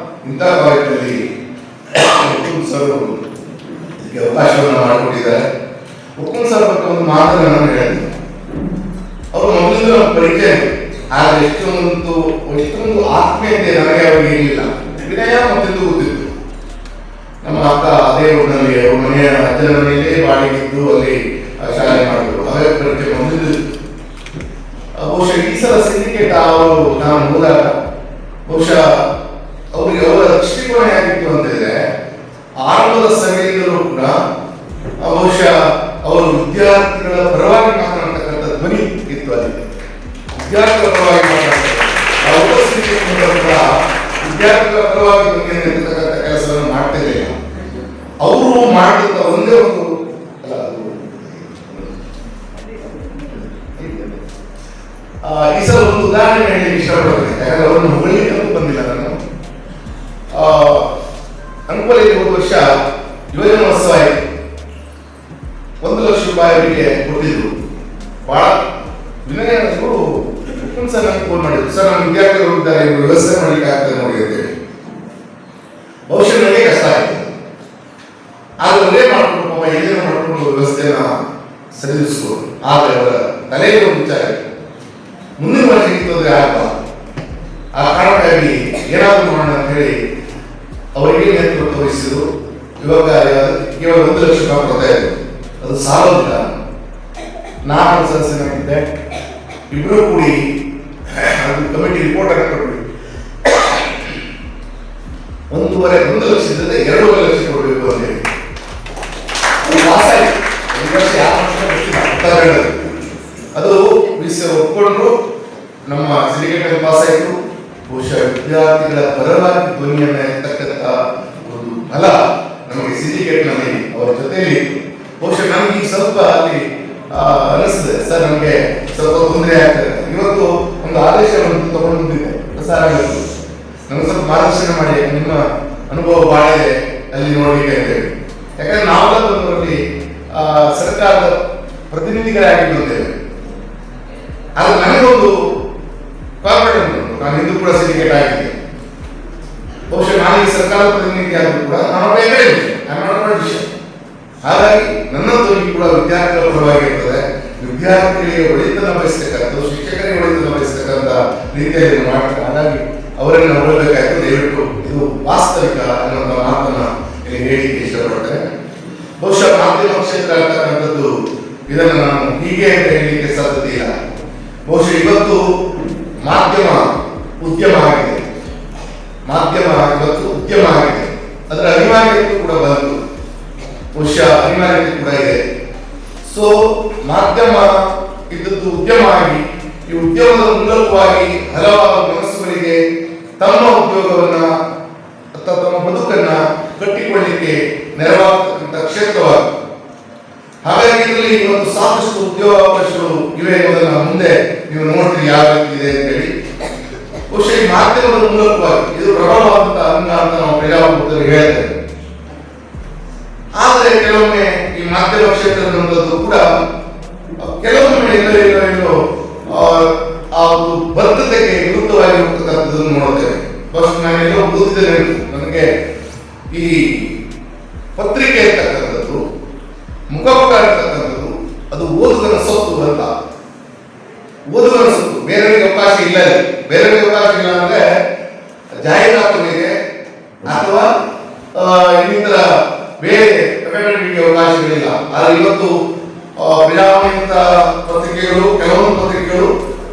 ಇಂಥ ಕಾಲೇಜಿನಲ್ಲಿ ಸರ್ ಇದಕ್ಕೆ ಅವಕಾಶವನ್ನು ಮಾಡಿಕೊಟ್ಟಿದ್ದಾರೆ. ಹುಕುಂ ಸರ್ ಬಗ್ಗೆ ಒಂದು ಮಾತನ್ನು ನಾನು ಹೇಳಿದೆ. ಅವರು ಮೊದಲಿಂದ ಪರಿಚಯ, ಆದರೆ ಎಷ್ಟೊಂದು ಆತ್ಮೀಯತೆ ನನಗೆ ಅವರಿಗೆ ಇರಲಿಲ್ಲ. ವಿನಯ ಮತ್ತಿದ್ದು ಗೊತ್ತಿತ್ತು. ನಮ್ಮ ಅಕ್ಕ ಅದೇ ಊರಿನಲ್ಲಿ ಅವ್ರ ಮನೆಯ ಅಜ್ಜನ ಮನೆಯಲ್ಲೇ ಬಾಡಿಗಿದ್ದು ಅಲ್ಲಿ ಶಾಲೆ ಮಾಡಿದ್ರು. ಅವೇ ಪರಿಚಯ ಮೊದಲಿದ್ದು. ಬಹುಶಃ ಈ ಸಲ ಸಿಂಡಿಕೇಟ್ ಅವರು ನಾನು ಹೋದಾಗ ಬಹುಶಃ ಅವರಿಗೆ ಅವರ ದೃಷ್ಟಿಕೋನ ಹೇಗಿತ್ತು ಅಂತಂದ್ರೆ, ಆರಂಭದ ಸಮಯದಲ್ಲೂ ಕೂಡ ಬಹುಶಃ ಅವರು ವಿದ್ಯಾರ್ಥಿಗಳ ಪರವಾಗಿ ಮಾತನಾಡ್ತಕ್ಕಂಥ ಧ್ವನಿ ಇತ್ತು. ಅಲ್ಲಿ ವಿದ್ಯಾರ್ಥಿಗಳ ಪರವಾಗಿ ವಿದ್ಯಾರ್ಥಿಗಳ ಪರವಾಗಿ ನಿಂತಕ್ಕಂಥ ಕೆಲಸವನ್ನು ಮಾಡ್ತಿರಲಿಲ್ಲ. ಅವರು ಮಾಡಿದಂತ ಒಂದೇ ಒಂದು ಈ ಸಲ ಒಂದು ಉದಾಹರಣೆ ಹೇಳಿ ಇಷ್ಟಪಡ್ತೇನೆ. ಯಾಕಂದ್ರೆ ಅವರನ್ನು ಹೊಗಳಿಕೆ ಬಂದಿಲ್ಲ ನಾನು. ಅಂಕೋಲೆಯಲ್ಲಿ ಹೋದ ವರ್ಷ ಯುವಜನೋತ್ಸವ ಆಯಿತು. 1 ಲಕ್ಷ ರೂಪಾಯಿ ಅವರಿಗೆ ಕೊಟ್ಟಿದ್ರು. ಬಹಳ ವಿನಯರು ಸರ್ ನನಗೆ ಫೋನ್ ಮಾಡಿದ್ರು, ಸರ್ ನಮ್ಮ ವಿದ್ಯಾರ್ಥಿಗಳು ಇದ್ದಾರೆ, ವ್ಯವಸ್ಥೆ ಮಾಡಲಿಕ್ಕೆ ಆಗ್ತದೆ ನೋಡಿ ಅಂತೇಳಿ. ಬಹುಶಃ ನನಗೆ ಕಷ್ಟ ಆಯಿತು. ಆದ್ರೆ ಒಳ್ಳೆ ಮಾಡ್ಕೊಂಡು ಏನೇನು ಮಾಡ್ಕೊಂಡು ವ್ಯವಸ್ಥೆಯನ್ನ ಸರಿದಿಸ್ಬೋದು. ಆದರೆ ಅವರ ತಲೆಗೆ ಒಂದು ವಿಚಾರ ಇತ್ತು, ಮುಂದಿನ ವರ್ಷ ಇತ್ತಂದ್ರೆ ಆಗಲ್ಲ. ಆ ಕಾರಣಕ್ಕಾಗಿ ಏನಾದರೂ ಮಾಡೋಣ ಅಂತ ಹೇಳಿ ಅವರಿಗೆ ನೇತೃತ್ವ ವಹಿಸಿದ್ರು. ಇವಾಗ ಕೇವಲ 1 ಲಕ್ಷ ರೂಪಾಯಿ ಕೊಡ್ತಾ ಇದ್ರು. ಅದು ಸಾಲೋದಿಲ್ಲ. ನಾನು ಸದಸ್ಯನಾಗಿದ್ದೆ. ಇಬ್ಬರು ಕೂಡಿ ಕಮಿಟಿ ರಿಪೋರ್ಟ್ ಅನ್ನು ಕೊಟ್ವಿ. 1 ಲಕ್ಷ ಇದ್ದದೆ 2 ಲಕ್ಷ ಕೊಡಬೇಕು ಅಂತ ಹೇಳಿ ಪಾಸ್ ಆಯ್ತು. 1 ವರ್ಷ ಯಾವ ಒಪ್ಕೊಂಡ್ರು, ನಮ್ಮ ಸಿಂಡಿಕೇಟ್ ಪಾಸ್ ಆಯಿತು. ಬಹುಶಃ ವಿದ್ಯಾರ್ಥಿಗಳ ಪರವಾಗಿ ಧ್ವನಿಯನ್ನ ಎತ್ತಕ್ಕಂತ ಒಂದು ಬಲ ನಮಗೆ ಸಿಂಡಿಕೇಟ್ ನಲ್ಲಿ ಅವರ ಜೊತೆಯಲ್ಲಿ ಇತ್ತು. ಬಹುಶಃ ನನಗೆ ಈಗ ಸ್ವಲ್ಪ ಅಲ್ಲಿ ಅನಿಸ್ತದೆ, ಸರ್ ನಮಗೆ ಸ್ವಲ್ಪ ತೊಂದರೆ ಆಗ್ತದೆ. ಇವತ್ತು ಒಂದು ಆದೇಶವನ್ನು ತಗೊಂಡು ಬಂದಿದ್ದೆ ಪ್ರಸಾರ, ನಮ್ಗೆ ಸ್ವಲ್ಪ ಮಾರ್ಗದರ್ಶನ ಮಾಡಿ, ನಿಮ್ಮ ಅನುಭವ ಬಹಳ ಇದೆ ಅಲ್ಲಿ ನೋಡಿ ಅಂತೇಳಿ. ಯಾಕಂದ್ರೆ ನಾವೆಲ್ಲ ಬಂದವರಲ್ಲಿ ಸರ್ಕಾರದ ಪ್ರತಿನಿಧಿಗಳಾಗಿ ಬಂದೇವೆ. ಆದ್ರೆ ನನಗೊಂದು ಕಾನ್ಫಿಡೆಂಟ್ ಉಂಟು, ನಾನು ಇಂದು ಕೂಡ ಸಿಂಡಿಕೇಟ್ ಆಗಿದೆ. ಬಹುಶಃ ನಾನು ಈ ಸರ್ಕಾರದ ಪ್ರತಿನಿಧಿ ಆದರೂ ಕೂಡ ನಾನು ವಿಷಯ. ಹಾಗಾಗಿ ನನ್ನ ಧ್ವನಿ ಕೂಡ ವಿದ್ಯಾರ್ಥಿಗಳ ಪರವಾಗಿ ಇರ್ತದೆ. ವಿದ್ಯಾರ್ಥಿಗಳಿಗೆ ಒಳಿತನ ಬಯಸ್ತಕ್ಕಂಥ, ಶಿಕ್ಷಕರಿಗೆ ಒಳಿತನ ಬಯಸ್ತಕ್ಕಂಥ ರೀತಿಯಲ್ಲಿ ಮಾಡ್ತಾರೆ. ಹಾಗಾಗಿ ಅವರನ್ನು ನೋಡಬೇಕಾಯ್ತು. ದಯವಿಟ್ಟು ಇದು ವಾಸ್ತವಿಕ ಅನ್ನುವಂಥ ಮಾತನ್ನ ಇಲ್ಲಿ ಹೇಳಿಕ್ಕೆ ಇಷ್ಟಪಡ್ತೇನೆ. ಬಹುಶಃ ಮಾಧ್ಯಮ ಕ್ಷೇತ್ರ ಅಂತಕ್ಕಂಥದ್ದು ಇದನ್ನು ನಾನು ಹೀಗೆ ಅಂತ ಹೇಳಲಿಕ್ಕೆ ಸಾಧ್ಯತೆ ಇಲ್ಲ. ಬಹುಶಃ ಇವತ್ತು ಮಾಧ್ಯಮ ಉದ್ಯಮ ಆಗಿದೆ. ಮಾಧ್ಯಮ ಇವತ್ತು ಉದ್ಯಮ ಆಗಿದೆ. ಅದರ ಅನಿವಾರ್ಯತೆ ಕೂಡ ಬಂತು. ಬಹುಶಃ ಅನಿವಾರ್ಯತೆ ಕೂಡ ಇದೆ. ಸೊ ಮಾಧ್ಯಮ ಇದ್ದದ್ದು ಉದ್ಯಮ ಆಗಿ, ಈ ಉದ್ಯಮದ ಮೂಲಕವಾಗಿ ಹಲವಾರು ಮನಸ್ಸುಗಳಿಗೆ ತಮ್ಮ ಉದ್ಯೋಗವನ್ನ ಅಥವಾ ತಮ್ಮ ಬದುಕನ್ನ ಕಟ್ಟಿಕೊಳ್ಳಲಿಕ್ಕೆ ನೆರವಾಗತಕ್ಕಂಥ ಕ್ಷೇತ್ರವಾಗಿ. ಹಾಗಾಗಿ ಇದರಲ್ಲಿ ಇವತ್ತು ಸಾಕಷ್ಟು ಉದ್ಯೋಗಾವಕಾಶಗಳು ಇವೆ ಎಂಬುದನ್ನು ಮುಂದೆ ನೀವು ನೋಡ್ತೀರಿ ಯಾವ ರೀತಿ ಇದೆ ಅಂತ ಹೇಳಿ. ಬಹುಶಃ ಈ ಮಾಧ್ಯಮದ ಮೂಲಕವಾಗಿ ಇದು ಪ್ರಬಲವಾದಂತಹ ಅಂಗ ಅಂತ ನಾವು ಪ್ರಜಾಪ್ರಭುತ್ವದಲ್ಲಿ ಹೇಳ್ತೇವೆ. ಆದರೆ ಕೆಲವೊಮ್ಮೆ ಈ ಮಾಧ್ಯಮ ಕ್ಷೇತ್ರದಂತದ್ದು ಕೂಡ ಕೆಲವೊಮ್ಮೆ ಎಲ್ಲೋ ಆ ಒಂದು ಬದ್ಧತೆಗೆ ವಿರುದ್ಧವಾಗಿ ಹೋಗ್ತಕ್ಕಂಥದ್ದನ್ನು ನೋಡ್ತೇವೆ. ಬಹುಶಃ ನಾನೆಲ್ಲೋ ಓದಿದ್ದೇನೆ, ನನಗೆ ಈ ಪತ್ರಿಕೆ ಇರ್ತಕ್ಕಂಥದ್ದು, ಮುಖಪುಟ ಇರ್ತಕ್ಕಂಥದ್ದು ಅದು ಓದುಗನ ಸೊತ್ತು ಅಂತ. ಓದುಗನ ಸೊತ್ತು, ಬೇರೆಯವರಿಗೆ ಅವಕಾಶ ಇಲ್ಲ. ಬೇರೆಯವರಿಗೆ ಅವಕಾಶ ಇಲ್ಲ ಅಂದ್ರೆ ಜಾಹೀರಾತುಗಳಿಗೆ ಅಥವಾ ಇನ್ನಿತರ ಬೇರೆ ಪ್ರಕಟಣೆಗಳಿಗೆ ಅವಕಾಶಗಳಿಲ್ಲ. ಆದರೆ ಇವತ್ತು ಪ್ರಜಾವಾಣಿಯಿಂದ ಪತ್ರಿಕೆಗಳು, ಕೆಲವೊಂದು ಪತ್ರಿಕೆಗಳು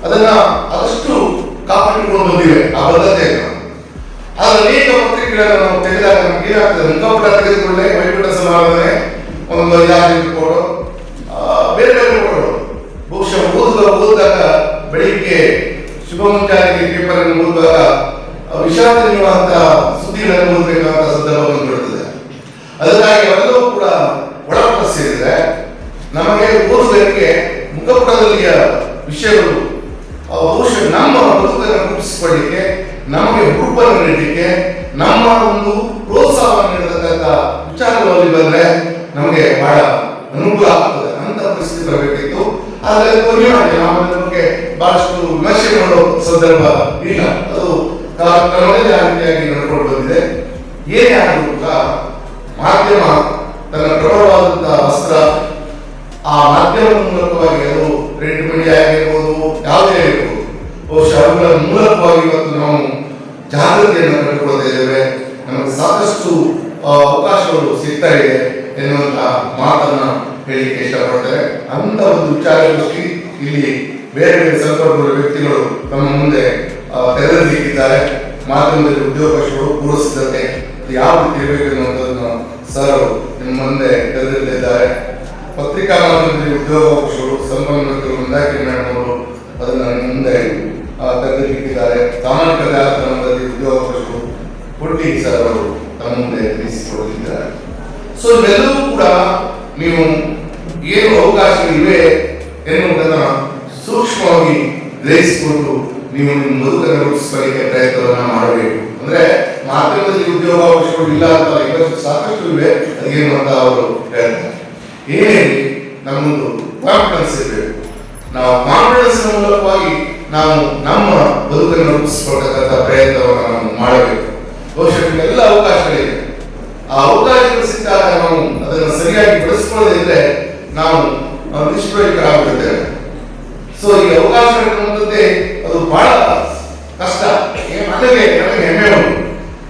ಅದನ್ನ ಆದಷ್ಟು ಕಾಪಾಡಿಕೊಂಡು ಬಂದಿವೆ ಆ ಬದ್ಧತೆಯನ್ನು. ಆದರೆ ಅನೇಕ ಪತ್ರಿಕೆಗಳನ್ನು ನಾವು ತೆಗೆದಾಗ ನಮ್ಗೆ ಏನಾಗ್ತದೆ, ಮುಖಪುಟ ತೆಗೆದುಕೊಂಡೆ ವೈಕುಂಠ ಸಮಾರಾಧನೆ ಒಂದು 5-6 ಕೊಡು, ಬೇರೆ ಬೇರೆ ಕೊಡು. ಬಹುಶಃ ಓದಿದಾಗ ಬೆಳಿಗ್ಗೆ ಶುಭ ಮುಂಜಾನೆ ಪೇಪರ್ ಅನ್ನು ಓದುವಾಗ ವಿಷಾದ ನೀಡುವಂತ ಸುದ್ದಿಗಳನ್ನು ಓದಬೇಕಾದಂತ ಸಂದರ್ಭ ಬಂದ್ಬಿಡುತ್ತದೆ. ಅದಕ್ಕಾಗಿ ಅವೆಲ್ಲವೂ ಕೂಡ ಒಳಪಟ್ಟು ಸೇರಿದ್ರೆ ನಮಗೆ ಓದುಗರಿಗೆ ಮುಖಪುಟದಲ್ಲಿಯ ವಿಷಯಗಳು ಬಹುಶಃ ನಮ್ಮ ಬದುಕನ್ನು ರೂಪಿಸಿಕೊಳ್ಳಿಕ್ಕೆ, ನಮಗೆ ಹುರುಪನ್ನು ನೀಡಲಿಕ್ಕೆ, ನಮ್ಮ ಒಂದು ಪ್ರೋತ್ಸಾಹವನ್ನು ನೀಡತಕ್ಕಂಥ ವಿಚಾರಗಳಲ್ಲಿ ಬಂದ್ರೆ ನಮಗೆ ಬಹಳ ಅನುಕೂಲ ಆಗ್ತದೆ ಅಂತ ಪರಿಸ್ಥಿತಿ ಬರಬೇಕಿತ್ತು. ಆದರೆ ನಮಗೆ ಬಹಳಷ್ಟು ವಿಮರ್ಶೆ ಮಾಡೋ ಸಂದರ್ಭ ಇಲ್ಲ. ಅದು ಕ್ರಮದಲ್ಲಿ ಆ ರೀತಿಯಾಗಿ ನಡ್ಕೊಂಡು ಬಂದಿದೆ. ಏನೇ ಆದರೂ ಕೂಡ ಮಾಧ್ಯಮ ತನ್ನ ಪ್ರಬಲವಾದಂತಹ ಅಸ್ತ್ರ, ಆ ಮಾಧ್ಯಮದ ಮೂಲಕವಾಗಿ ಅದು ಪ್ರಿಂಟ್ ಮೀಡಿಯಾ ಆಗಿರ್ಬೋದು, ಯಾವುದೇ ಇರ್ಬೋದು, ಬಹುಶಃ ಅವುಗಳ ಮೂಲಕವಾಗಿ ಇವತ್ತು ನಾವು ಜಾಗೃತಿಯನ್ನು ಕಂಡುಕೊಳ್ತಾ ಇದ್ದೇವೆ. ನಮಗೆ ಸಾಕಷ್ಟು ಅವಕಾಶಗಳು ಸಿಗ್ತಾ ಇದೆ ಎನ್ನುವಂತ ಮಾತನ್ನ ಹೇಳಿಕ್ಕೆ ಇಷ್ಟಪಡ್ತಾರೆ. ಅಂತ ಒಂದು ವಿಚಾರಗೋಷ್ಠಿ ಇಲ್ಲಿ ಬೇರೆ ಬೇರೆ ಸಂಪರ್ಕ ವ್ಯಕ್ತಿಗಳು ನಮ್ಮ ಮುಂದೆ ತೆರೆದಿಟ್ಟಿದ್ದಾರೆ. ಮಾಧ್ಯಮದಲ್ಲಿ ಉದ್ಯೋಗಾವಕಾಶಗಳು ಪೂರ್ವ ಸಿದ್ಧತೆ ಯಾವ ರೀತಿ ಇರಬೇಕು ಎನ್ನುವಂಥದ್ದನ್ನು ಸರ್ ನಿಮ್ಮ ಮುಂದೆ ತೆರೆದಿಟ್ಟಿದ್ದಾರೆ. ಪತ್ರಿಕಾ ಮಾಧ್ಯಮದಲ್ಲಿ ಉದ್ಯೋಗಾವಕಾಶಗಳು ಸಂಪನ್ಮೂಲಗಳು ಮಂದಾಕಿನಿ ಮೇಡಮ್ ಅವರು ಅದನ್ನು ಮುಂದೆ ತೆರೆದಿಟ್ಟಿದ್ದಾರೆ. ಸಾಮಾಜಿಕ ಜಾಲತಾಣದಲ್ಲಿ ಉದ್ಯೋಗಾವಕಾಶಗಳು ಕೊಟ್ಟಿ ಸರ್ ಅವರು ತಮ್ಮ ಮುಂದೆ ತಿಳಿಸಿಕೊಡುತ್ತಿದ್ದಾರೆ. ಸೊ ಇವೆಲ್ಲವೂ ಕೂಡ ನೀವು ಏನು ಅವಕಾಶಗಳಿವೆ ಎನ್ನುವುದನ್ನು ಸೂಕ್ಷ್ಮವಾಗಿ ಗ್ರಹಿಸಿಕೊಂಡು ನೀವು ನಿಮ್ಮ ಬದುಕನ್ನು ರೂಪಿಸಿಕೊಳ್ಳಿಕ್ಕೆ ಪ್ರಯತ್ನವನ್ನ ಮಾಡಬೇಕು. ಅಂದ್ರೆ ಮಾಧ್ಯಮದಲ್ಲಿ ಉದ್ಯೋಗಾವಕಾಶಗಳು ಇಲ್ಲ ಅಂತ ಇವತ್ತು ಸಾಕಷ್ಟು ಇವೆ, ಅದೇನು ಅಂತ ಅವರು ಹೇಳ್ತಾರೆ. ಏನೇ ನಮ್ಮೊಂದು ಕಾನ್ಫಿಡೆನ್ಸ್ ಇರಬೇಕು. ನಾವು ಕಾನ್ಫಿಡೆನ್ಸ್ ಮೂಲಕವಾಗಿ ನಾವು ನಮ್ಮ ಬದುಕನ್ನು ರೂಪಿಸಿಕೊಳ್ತಕ್ಕಂಥ ಪ್ರಯತ್ನವನ್ನು ನಾವು ಮಾಡಬೇಕು. ಬಹುಶಃ ಎಲ್ಲ ಅವಕಾಶಗಳಿವೆ. ಆ ಅವಕಾಶಗಳು ಸಿಕ್ಕಾಗ ನಾವು ಅದನ್ನು ಸರಿಯಾಗಿ ಬಳಸಿಕೊಳ್ಳದಿದ್ರೆ ನಾವು ನಿಷ್ಪ್ರಯೋಜಕರಾಗಿರ್ತೇವೆ. ಸೊ ಈ ಅವಕಾಶಗಳನ್ನುವಂಥದ್ದೇ ಅದು ಬಹಳ ಕಷ್ಟ. ಅದಕ್ಕೆ ನಮಗೆ ಹೆಮ್ಮೆ ಉಂಟು.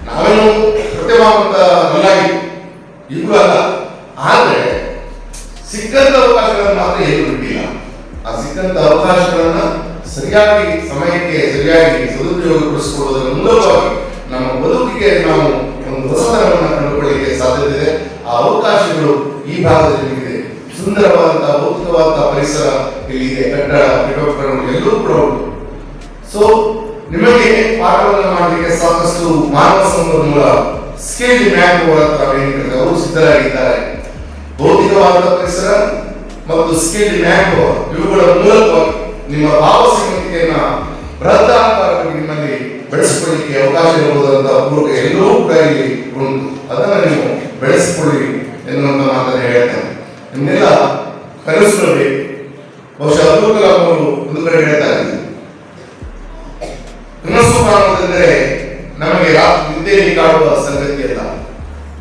ನಾವೇನು ಪ್ರತಿಭಾವಂತರಲ್ಲಾಗಿ ಈಗೂ ಅಲ್ಲ, ಆದರೆ ಸಿಕ್ಕಂತ ಅವಕಾಶಗಳನ್ನು ಮಾತ್ರ ಏನು ಬಿಟ್ಟಿಲ್ಲ. ಆ ಸಿಕ್ಕಂತ ಅವಕಾಶಗಳನ್ನ ಸರಿಯಾಗಿ ಸಮಯಕ್ಕೆ ಸರಿಯಾಗಿ ಸದುಪಯೋಗಪಡಿಸಿಕೊಳ್ಳುವುದರ ಮೂಲಕವಾಗಿ ನಮ್ಮ ಬದುಕಿಗೆ ನಾವು ಒಂದು ಹೊಸತನವನ್ನು ಕಂಡುಕೊಳ್ಳಲಿಕ್ಕೆ ಸಾಧ್ಯತೆ ಇದೆ. ಆ ಅವಕಾಶಗಳು ಈ ಭಾಗದಲ್ಲಿ ಇದೆ. ಸುಂದರವಾದಂತಹ ಭೌತಿಕವಾದಂತಹ ಪರಿಸರ ಇಲ್ಲಿ ಇದೆ. ಕಟ್ಟಡ ಪೀಠೋಪಕರಣಗಳು ಎಲ್ಲವೂ ಕೂಡ ಉಂಟು. ಸೊ ನಿಮಗೆ ಪಾಠವನ್ನು ಮಾಡಲಿಕ್ಕೆ ಸಾಕಷ್ಟು ಮಾನವ ಸಂಪನ್ಮೂಲ ಸ್ಕಿಲ್ಡ್ ಮ್ಯಾನ್ ಅವರು ಸಿದ್ಧರಾಗಿದ್ದಾರೆ. ಭೌತಿಕವಾದ ಪರಿಸರ ಮತ್ತು ಸ್ಕಿಲ್ಡ್ ಮ್ಯಾನ್ ಇವುಗಳ ಮೂಲಕವಾಗಿ ನಿಮ್ಮ ಭಾವಶ್ರೀಮಂತಿಕೆಯನ್ನ ಬೃಹದಾಕಾರವಾಗಿ ನಿಮ್ಮಲ್ಲಿ ಬೆಳೆಸಿಕೊಳ್ಳಲಿಕ್ಕೆ ಅವಕಾಶ ಇರಬಹುದಾದಂತಹ ಪೂರ್ವಕ ಎಲ್ಲವೂ ಕೂಡ ಇಲ್ಲಿ ಉಂಟು. ಅದನ್ನು ನೀವು ಬೆಳೆಸಿಕೊಳ್ಳಿ ಎನ್ನುವಂತ ಮಾತನ್ನು ಹೇಳ್ತೇನೆ. ನಿಮ್ಮೆಲ್ಲ ಕನಸುಗಳು ಬಹುಶಃ ಅಬ್ದುಲ್ ಕಲಾಂ ಅವರು ಒಂದು ಕಡೆ ಹೇಳ್ತಾ ಇದ್ದಾರೆ, ಕನಸು ಕಾಣುವುದೆಂದರೆ ನಮಗೆ ರಾತ್ರಿ ನಿದ್ದೆಯಲ್ಲಿ ಕಾಡುವ ಸಂಗತಿ ಅಲ್ಲ.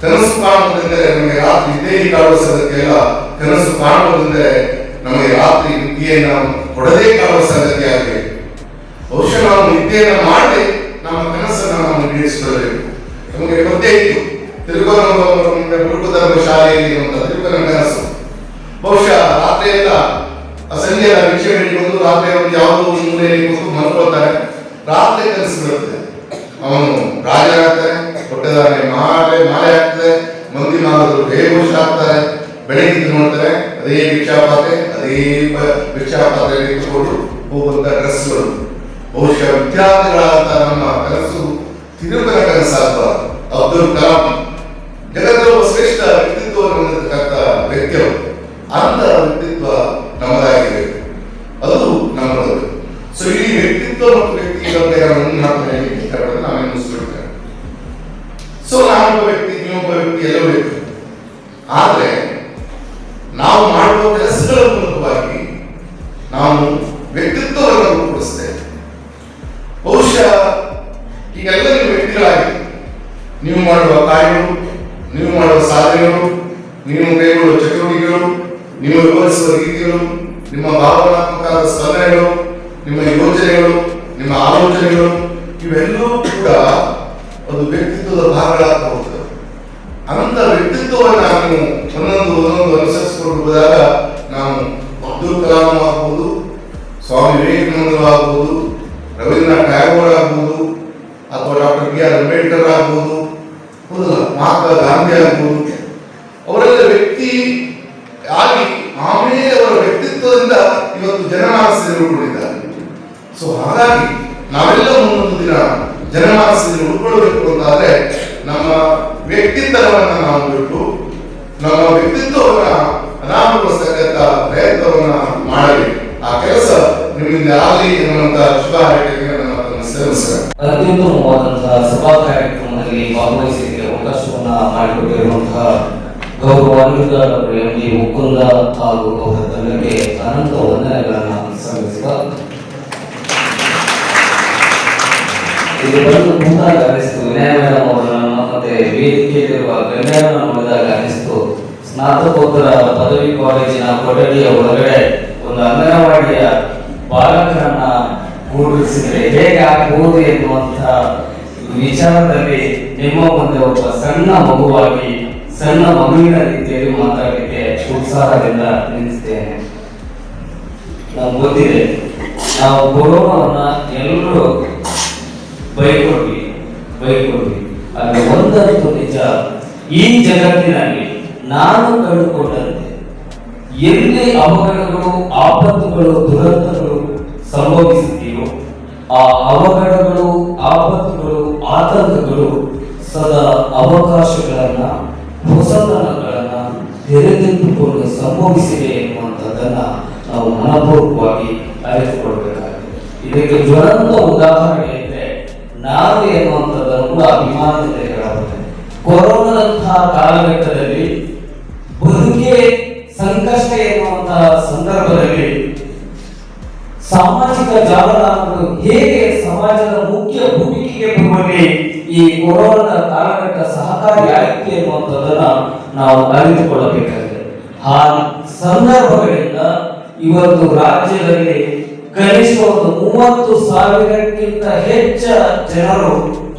ಕನಸು ಕಾಣುವುದೆಂದರೆ ನಮಗೆ ರಾತ್ರಿ ನಿದ್ದೆಯಲ್ಲಿ ಕಾಡುವ ಸಂಗತಿ ಅಲ್ಲ. ಕನಸು ಕಾಣುವುದೆಂದರೆ ನಮಗೆ ರಾತ್ರಿ ನಿದ್ದೆಯನ್ನು ಕೊಡದೇ ಕಾಡುವ ಸಂಗತಿ ಆಗಬೇಕು. ಬಹುಶಃ ನಾವು ನಿದ್ದೆಯನ್ನು ಮಾಡಿ ನಮ್ಮ ಕನಸನ್ನು ನಾವು ಈಡೇರಿಸಿಕೊಳ್ಳಬೇಕು. ನಮಗೆ ಗೊತ್ತೇ ಇತ್ತು ಗುರುಕುಧರ್ಮ ಶಾಲೆಯಲ್ಲಿ ತಿರುಪನ ಕನಸು. ಬಹುಶಃ ರಾತ್ರಿ ಎಲ್ಲ ಸಂಜೆ ಭಿಕ್ಷೆ ಹಿಡಿಕೊಂಡು ರಾತ್ರಿ ಒಂದು ಯಾವುದೋ ಒಂದು ಮೂಲೆಯಲ್ಲಿ ಕೂತು ಮಲ್ಕೊಳ್ತಾರೆ. ರಾತ್ರಿ ಕನಸು ಬರುತ್ತೆ, ಅವನು ರಾಜನಾಗ್ತಾನೆ, ಹೊಟ್ಟೆದಾರೆ ಮಾಲೆ ಆಗ್ತದೆ, ಮಂದಿ ಮಾಲರು ಬೇಘೋಷ ಆಗ್ತಾರೆ. ಬೆಳಗ್ಗೆ ನೋಡ್ತಾರೆ ಅದೇ ಭಿಕ್ಷಾಪಾತ್ರೆ ಇಟ್ಟುಕೊಂಡು ಹೋಗುವಂತ ಡ್ರೆಸ್ಗಳು. ಬಹುಶಃ ವಿದ್ಯಾರ್ಥಿಗಳಾದ ನಮ್ಮ ಕನಸು ತಿರುಪನ ಕನಸಾಗಬಾರದು. ಅಬ್ದುಲ್ ಕಲಾಂ ಜಗತ್ತಿನ ಶ್ರೇಷ್ಠ ವ್ಯಕ್ತಿತ್ವವನ್ನು ಹೊಂದಿರತಕ್ಕಂಥ ವ್ಯಕ್ತಿಯವರು. ಅಂತ ವ್ಯಕ್ತಿತ್ವ ನಮ್ಮದಾಗಿರಬೇಕು, ಅದು ನಮ್ಮದು. ಸೊ ಈ ವ್ಯಕ್ತಿತ್ವ ಮತ್ತು ವ್ಯಕ್ತಿ ಬಗ್ಗೆ ನಾನು ಇಷ್ಟಪಟ್ಟರೆ ನಾವೇನು ಮುಗಿಸ್ಬಿಡ್ತೇವೆ. ಸೊ ನಾನೊಬ್ಬ ವ್ಯಕ್ತಿ, ನೀವೊಬ್ಬ ವ್ಯಕ್ತಿ, ಎಲ್ಲ ವ್ಯಕ್ತಿ. ಆದ್ರೆ ನಾವು ಮಾಡುವ ಕೆಲಸಗಳ ಮೂಲಕವಾಗಿ ನಾವು ವ್ಯಕ್ತಿತ್ವವನ್ನು ರೂಪಿಸ್ತೇವೆ. ಬಹುಶಃ ಈಗೆಲ್ಲ ನೀವು ವ್ಯಕ್ತಿಗಳಾಗಿ ನೀವು ಮಾಡುವ ಕಾರ್ಯಗಳು, ನೀವು ಮಾಡುವ ಸಾಧನೆಗಳು, ನೀವು ಕೈಗೊಳ್ಳುವ ಚಟುವಟಿಕೆಗಳು, ನೀವು ವಿವರಿಸುವ ರೀತಿಗಳು, ನಿಮ್ಮ ಭಾವನಾತ್ಮಕ ಸ್ಪಂದನೆಗಳು, ನಿಮ್ಮ ಯೋಜನೆಗಳು, ನಿಮ್ಮ ಆಲೋಚನೆಗಳು, ಇವೆಲ್ಲವೂ ಕೂಡ ಒಂದು ವ್ಯಕ್ತಿತ್ವದ ಭಾಗಗಳಾಗ್ತಾ ಹೋಗ್ತವೆ. ಅನಂತ ವ್ಯಕ್ತಿತ್ವವನ್ನು ನಾವು ಒಂದೊಂದು ಅನುಸರಿಸಿಕೊಂಡು ಹೋದಾಗ ನಾವು ಅಬ್ದುಲ್ ಕಲಾಂ ಆಗ್ಬೋದು, ಸ್ವಾಮಿ ವಿವೇಕಾನಂದರು ಆಗ್ಬೋದು, ರವೀಂದ್ರನಾಥ್ ಟ್ಯಾಗೋರ್ ಆಗ್ಬೋದು, ಅಥವಾ ಡಾಕ್ಟರ್ ಬಿ ಆರ್ ಅಂಬೇಡ್ಕರ್ ಆಗ್ಬೋದು, ಮಹಾತ್ಮ ಗಾಂಧಿ ಆಗ್ಬೋದು, ಅವರೆಲ್ಲ ವ್ಯಕ್ತಿ ಆಗಿ ಆಮೇಲೆ ಅವರ ವ್ಯಕ್ತಿತ್ವದಿಂದ ಇವತ್ತು ಜನಮಾನಸದಲ್ಲಿ ಉಳ್ಕೊಂಡಿದ್ದಾರೆ. ಸೊ ಹಾಗಾಗಿ ನಾವೆಲ್ಲ ಮುಂದೊಂದು ದಿನ ಜನಮಾನಸದಲ್ಲಿ ಉಳ್ಕೊಳ್ಬೇಕು ಅಂತಾದ್ರೆ ನಮ್ಮ ವ್ಯಕ್ತಿತ್ವವನ್ನ ನಾವು ಬಿಟ್ಟು ನಮ್ಮ ವ್ಯಕ್ತಿತ್ವವನ್ನ ಅನಾಮಗೊಳಿಸತಕ್ಕಂಥ ಪ್ರಯತ್ನವನ್ನ ಮಾಡಬೇಕು. ಆ ಕೆಲಸ ನಿಮ್ಮಿಂದ ಆಗಲಿ ಎನ್ನುವಂತ ಶುಭ ಹಾರೈಕೆಗೆ ನನ್ನ ನಮಸ್ಕಾರ.
ಅತ್ಯುತ್ತಮವಾದಂತಹ ಸಭಾ ಕಾರ್ಯಕ್ರಮದಲ್ಲಿ ಭಾಗವಹಿಸಲಿಕ್ಕೆ ಅವಕಾಶವನ್ನ ಮಾಡಿಕೊಟ್ಟಿರುವಂತಹ ಗೌರವಾನ್ವಿತ ಎಂ.ಡಿ. ಮುಕುಂದ ಹಾಗೂ ಅವರ ತಂಡಕ್ಕೆ ಅನಂತ ವಂದನೆಗಳನ್ನು ಸಲ್ಲಿಸುವ ಇದು ಬಂದು ಮುಂದಾಗ ಅನಿಸ್ತು. ವಿನಯ ಮೇಡಮ್ ಅವರನ್ನು ಮತ್ತೆ ವೇದಿಕೆಯಲ್ಲಿರುವ ಗಣ್ಯರನ್ನು ನೋಡಿದಾಗ ಅನಿಸ್ತು, ಸ್ನಾತಕೋತ್ತರ ಪದವಿ ಕಾಲೇಜಿನ ಕೊಠಡಿಯ ಒಳಗಡೆ ಒಂದು ಅಂಗನವಾಡಿಯ ಬಾಲಕರನ್ನ ಕೂಡಿಸಿದರೆ ಹೇಗೆ ಆಗಬಹುದು ಎನ್ನುವಂತ ವಿಚಾರದಲ್ಲಿ ನಿಮ್ಮ ಮುಂದೆ ಒಬ್ಬ ಸಣ್ಣ ಮಗುವಾಗಿ, ಸಣ್ಣ ಮಗುವಿನ ರೀತಿಯಲ್ಲಿ ಮಾತಾಡಲಿಕ್ಕೆ ಉತ್ಸಾಹದಿಂದ ನಿಲ್ಲಿಸ್ತೇನೆ. ನಾವು ಗೊತ್ತಿದೆ, ನಾವು ಕೊರೋನಾವನ್ನ ಎಲ್ಲರೂ ಬೈಕೊಡ್ವಿ. ಆದರೆ ಒಂದಂತೂ ನಿಜ, ಈ ಜಗತ್ತಿನಲ್ಲಿ ನಾನು ಕಂಡುಕೊಂಡಂತೆ ಎಲ್ಲಿ ಅವಘಡಗಳು, ಆಪತ್ತುಗಳು, ದುರಂತಗಳು ಸಂಭವಿಸುತ್ತೀವೋ ಆ ಅವಘಡಗಳು, ಆಪತ್ತುಗಳು, ಆತಂಕಗಳು ಸದಾ ಅವಕಾಶಗಳನ್ನ, ಹೊಸತನಗಳನ್ನ ತೆರೆದಿಟ್ಟುಕೊಂಡು ಸಂಭವಿಸಿದೆ ಎನ್ನುವಂಥದ್ದನ್ನ ನಾವು ಮನಪೂರ್ವಕವಾಗಿ ಅರಿತುಕೊಳ್ಬೇಕಾಗಿದೆ. ಇದಕ್ಕೆ ಜ್ವಲಂತ ಉದಾಹರಣೆ ಇದ್ರೆ ನಾನು ಎನ್ನುವಂಥದ್ದನ್ನು ಕೂಡ ಅಭಿಮಾನದಿಂದ ಹೇಳಬಹುದು. ಕೊರೋನಾದಂತಹ ಕಾಲಘಟ್ಟದಲ್ಲಿ ಬದುಕೆ ಸಂಕಷ್ಟ ಎನ್ನುವಂತಹ ಸಂದರ್ಭದಲ್ಲಿ ಸಾಮಾಜಿಕ ಜಾಲತಾಣಗಳು ಹೇಗೆ ಸಮಾಜದ ಮುಖ್ಯ ಭೂಮಿಕೆಗೆ ಬರುವಲ್ಲಿ ಈ ಕೊರೋನಾ ಕಾಲಘಟ್ಟ ಸಹಕಾರಿಯಾಯಿತು ಎನ್ನುವಂಥದ್ದನ್ನ ನಾವು ಅರಿತುಕೊಳ್ಳಬೇಕಾಗಿದೆ. ಆ ಸಂದರ್ಭಗಳಿಂದ ಇವತ್ತು ರಾಜ್ಯದಲ್ಲಿ ಕನಿಷ್ಠ ಒಂದು 30,000ಕ್ಕಿಂತ ಹೆಚ್ಚು ಜನರು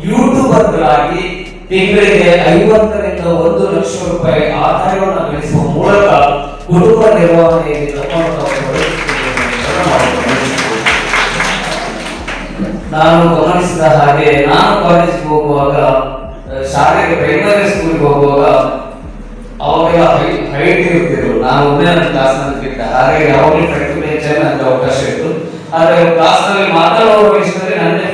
ಯೂಟ್ಯೂಬರ್ಗಳಾಗಿ ತಿಂಗಳಿಗೆ 50ರಿಂದ 1 ಲಕ್ಷ ರೂಪಾಯಿ ಆದಾಯವನ್ನು ಗಳಿಸುವ ಮೂಲಕ ಕುಟುಂಬ ನಿರ್ವಹಣೆಯಲ್ಲಿ ನಾನು ಗಮನಿಸಿದ ಹಾಗೆ, ನಾನು ಕಾಲೇಜಿಗೆ ಹೋಗುವಾಗ, ಶಾಲೆಗೆ ಪ್ರೈಮರಿ ಸ್ಕೂಲ್ಗೆ ಹೋಗುವಾಗ ಅವಾಗೆಲ್ಲ ಹೈಟ್ ಇರ್ತಿದ್ರು. ನಾನು ಒಬ್ಬನೇ ನನ್ನ ಕ್ಲಾಸ್ನಲ್ಲಿ ಬಿಟ್ಟ, ಹಾಗಾಗಿ ಯಾವಾಗಲೂ ಫ್ರಂಟ್ ಬೆಂಚಲ್ಲಿ ನನಗೆ ಅವಕಾಶ ಇತ್ತು. ಆದರೆ ಕ್ಲಾಸ್ನಲ್ಲಿ ಮಾತಾಡುವ ವಿಷಯದಲ್ಲಿ ನನ್ನೇ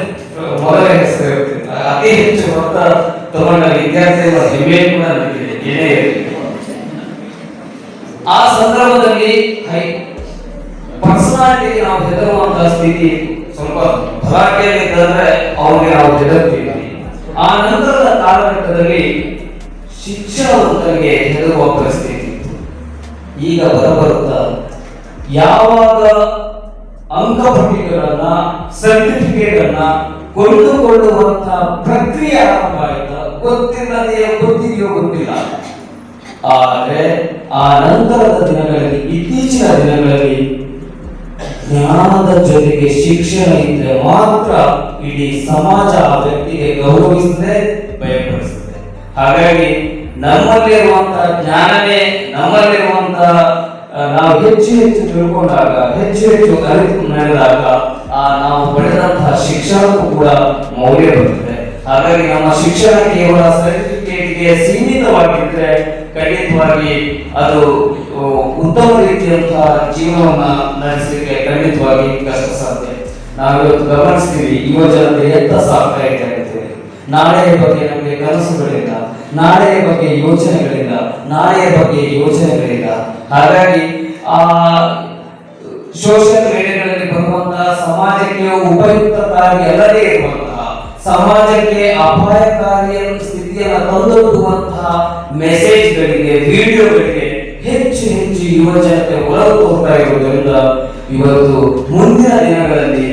ಮೊದಲೇ ಹೆಸರು ಇರ್ತಿತ್ತು. ಅತಿ ಹೆಚ್ಚು ಹೊತ್ತ ತಗೊಂಡ ವಿದ್ಯಾರ್ಥಿಗಳ ಹೆಮ್ಮೆ ಕೂಡ ನನಗಿದೆ, ಏನೇ ಇರಲಿ. ಆ ಸಂದರ್ಭದಲ್ಲಿ ಪರ್ಸನಾಲಿಟಿಗೆ ನಾವು ಹೆದರುವಂತಹ ಸ್ಥಿತಿ ಸ್ವಲ್ಪ ಭರಾಟೆಯಲ್ಲಿ ಇದ್ದರೆ ಅವ್ರಿಗೆ ನಾವು ಹೆದರ್ತೀವಿ. ಆ ನಂತರದ ಕಾಲಘಟ್ಟದಲ್ಲಿ ಶಿಕ್ಷಣವಂತರಿಗೆ ಹೆದರುವ ಪರಿಸ್ಥಿತಿ ಈಗ ಬರಬರುತ್ತಾ ಯಾವಾಗ ಅಂಕಪಟ್ಟಿಗಳನ್ನ ಸರ್ಟಿಫಿಕೇಟ್ ಅನ್ನ ಕೊಂಡುಕೊಳ್ಳುವಂತಹ ಪ್ರಕ್ರಿಯೆ ಆರಂಭ ಆಯ್ತಾ ಗೊತ್ತಿದೆಯೋ ಗೊತ್ತಿಲ್ಲ. ಆದರೆ ಆ ನಂತರದ ದಿನಗಳಲ್ಲಿ, ಇತ್ತೀಚಿನ ದಿನಗಳಲ್ಲಿ ಜ್ಞಾನದ ಜೊತೆಗೆ ಶಿಕ್ಷಣ ಇದ್ರೆ ಮಾತ್ರ ಇಡೀ ಸಮಾಜ ಆ ವ್ಯಕ್ತಿಗೆ ಗೌರವಿಸುತ್ತದೆ, ಭಯಪಡಿಸುತ್ತದೆ. ಹಾಗಾಗಿ ನಮ್ಮಲ್ಲಿರುವಂತಹ ಜ್ಞಾನವೇ, ನಮ್ಮಲ್ಲಿರುವಂತಹ ನಾವು ಹೆಚ್ಚು ಹೆಚ್ಚು ತಿಳ್ಕೊಂಡಾಗ, ಹೆಚ್ಚು ಹೆಚ್ಚು ಅರಿತು ನಡೆದಾಗ ನಾವು ಪಡೆದಂತಹ ಶಿಕ್ಷಣಕ್ಕೂ ಕೂಡ ಮೌಲ್ಯ ಬರುತ್ತದೆ. ಹಾಗಾಗಿ ನಮ್ಮ ಶಿಕ್ಷಣ ಕೇವಲ ಸರ್ಟಿಫಿಕೇಟ್ಗೆ ಸೀಮಿತವಾಗಿದ್ದರೆ ಖಂಡಿತವಾಗಿ ಅದು ಉತ್ತಮ ರೀತಿಯಂತಹ ಜೀವನವನ್ನ ನಡೆಸಲಿಕ್ಕೆ ಖಂಡಿತವಾಗಿ ಕಷ್ಟ ಸಾಧ್ಯ. ನಾವಿವತ್ತು ಗಮನಿಸ್ತೀವಿ, ಯುವ ಜನತೆ ಎತ್ತ ಸಾಗ್ತಾ ಇದ್ದೇವೆ. ನಾಳೆಯ ಬಗ್ಗೆ ನಮಗೆ ಕನಸುಗಳಿಲ್ಲ, ನಾಳೆಯ ಬಗ್ಗೆ ಯೋಚನೆಗಳಿಲ್ಲ. ಹಾಗಾಗಿ ಆ ಸೋಷಿಯಲ್ ಮೀಡಿಯಾಗಳಲ್ಲಿ ಬರುವಂತಹ ಸಮಾಜಕ್ಕೆ ಉಪಯುಕ್ತಕಾರಿ ಅಲ್ಲದೇ ಇರುವಂತಹ, ಸಮಾಜಕ್ಕೆ ಅಪಾಯಕಾರಿ ಸ್ಥಿತಿಯನ್ನು ತಂದೊಡ್ಡುವಂತಹ ಮೆಸೇಜ್ಗಳಿಗೆ, ವಿಡಿಯೋಗಳಿಗೆ ಹೆಚ್ಚು ಹೆಚ್ಚು ಯುವ ಜನತೆ ಒಲವು ತೋರ್ತಾ ಇರುವುದರಿಂದ ಇವತ್ತು ಮುಂದಿನ ದಿನಗಳಲ್ಲಿ